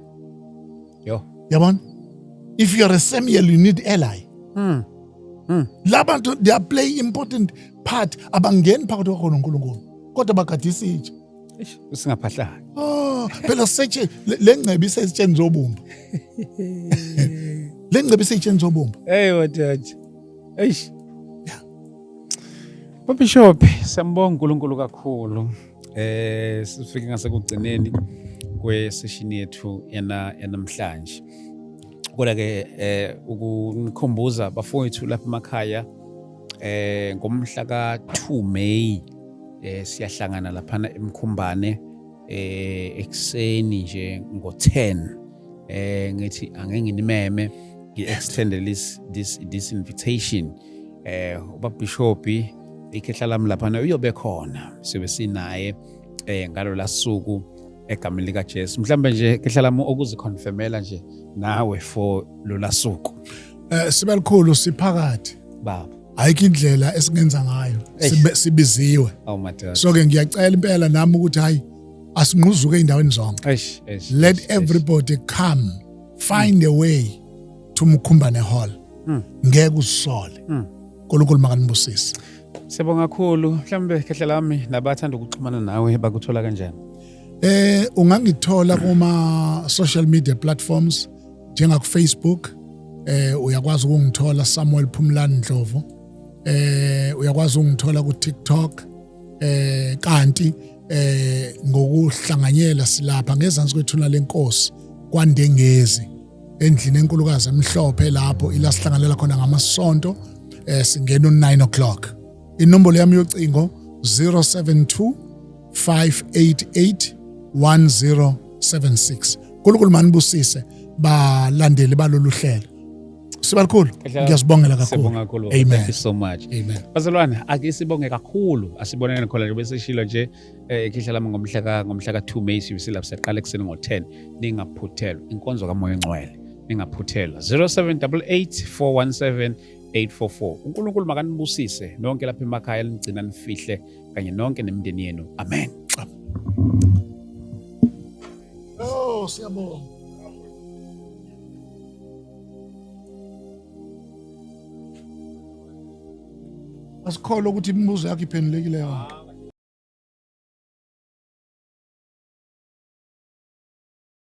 Yabon? If you are a Samuel, you need Eli. Labantu, they are playing important part. Abangeni phakathi kwakho noNkulunkulu. Kodwa bagadisa itshe. Usingaphahlanga. Oh, phela seche lengcebe isetshenziswa zobumba. Lengcebe isetshenziswa zobumba. Hey wadaji. Eish. Yeah. Bishop, siyambonga uNkulunkulu kakhulu. Sifike ngasekugcineni kwesession yethu yanamhlanje. Kodwa ke ukunikhumbuza bafowethu lapha emakhaya ngomhla ka2 May siyahlangana laphana eMkhumbane ekseni nje ngo10 ngithi angeke nginimeme ngi-extend this invitation ubabishop ikhehla lami laphana uyobe khona sibe sinaye ngalo lasuku egameni lika Jesu mhlambe nje khehla lami ukuziconfirmela nje nawe for lo lasuku sibalikhulu siphakathi baba ayikho indlela esingenza ngayo sibiziwe so ke ngiyacela impela nami ukuthi hayi asinquzuke eindaweni zonke let everybody come find a way to Mkhumbane Hall ngeke usole uNkulunkulu makanibusise siyabonga kakhulu mhlambe khehla lami nabathanda ukuxhumana nawe bakuthola kanjani ungangithola kuma social media platforms njenga ku Facebook uyakwazi ukungithola Samuel Phumlani Ndlovu uyakwazi ukungithola ku TikTok kanti ngokuhlanganyela silapha ngezansi kwethuna lenkosi kwaNdengezi endlini enkulukazi emhlophe lapho ilasihlanganela khona ngamasonto singena 9:00 inombolo yami yocingo 072 588 1076 uNkulunkulu manibusise balandeli balolu hlelo sibalikhulu ngiyasibongela kakhulu amen thank you so much amen bazalwane akisibonge kakhulu asibonene khona nje bese shilo nje ikhehla lami ngomhla ka2 May sibisilapha siqala ekseni ngo10 ningaphuthelwa inkonzo kaMoya Engcwele ningaphuthelwa 0788 417 844 uNkulunkulu makanibusise nonke lapha emakhaya nigcina nifihle kanye nonke nemindeni yenu amen siyabonga asikholwa ukuthi imibuzo yakho iphendulekile yona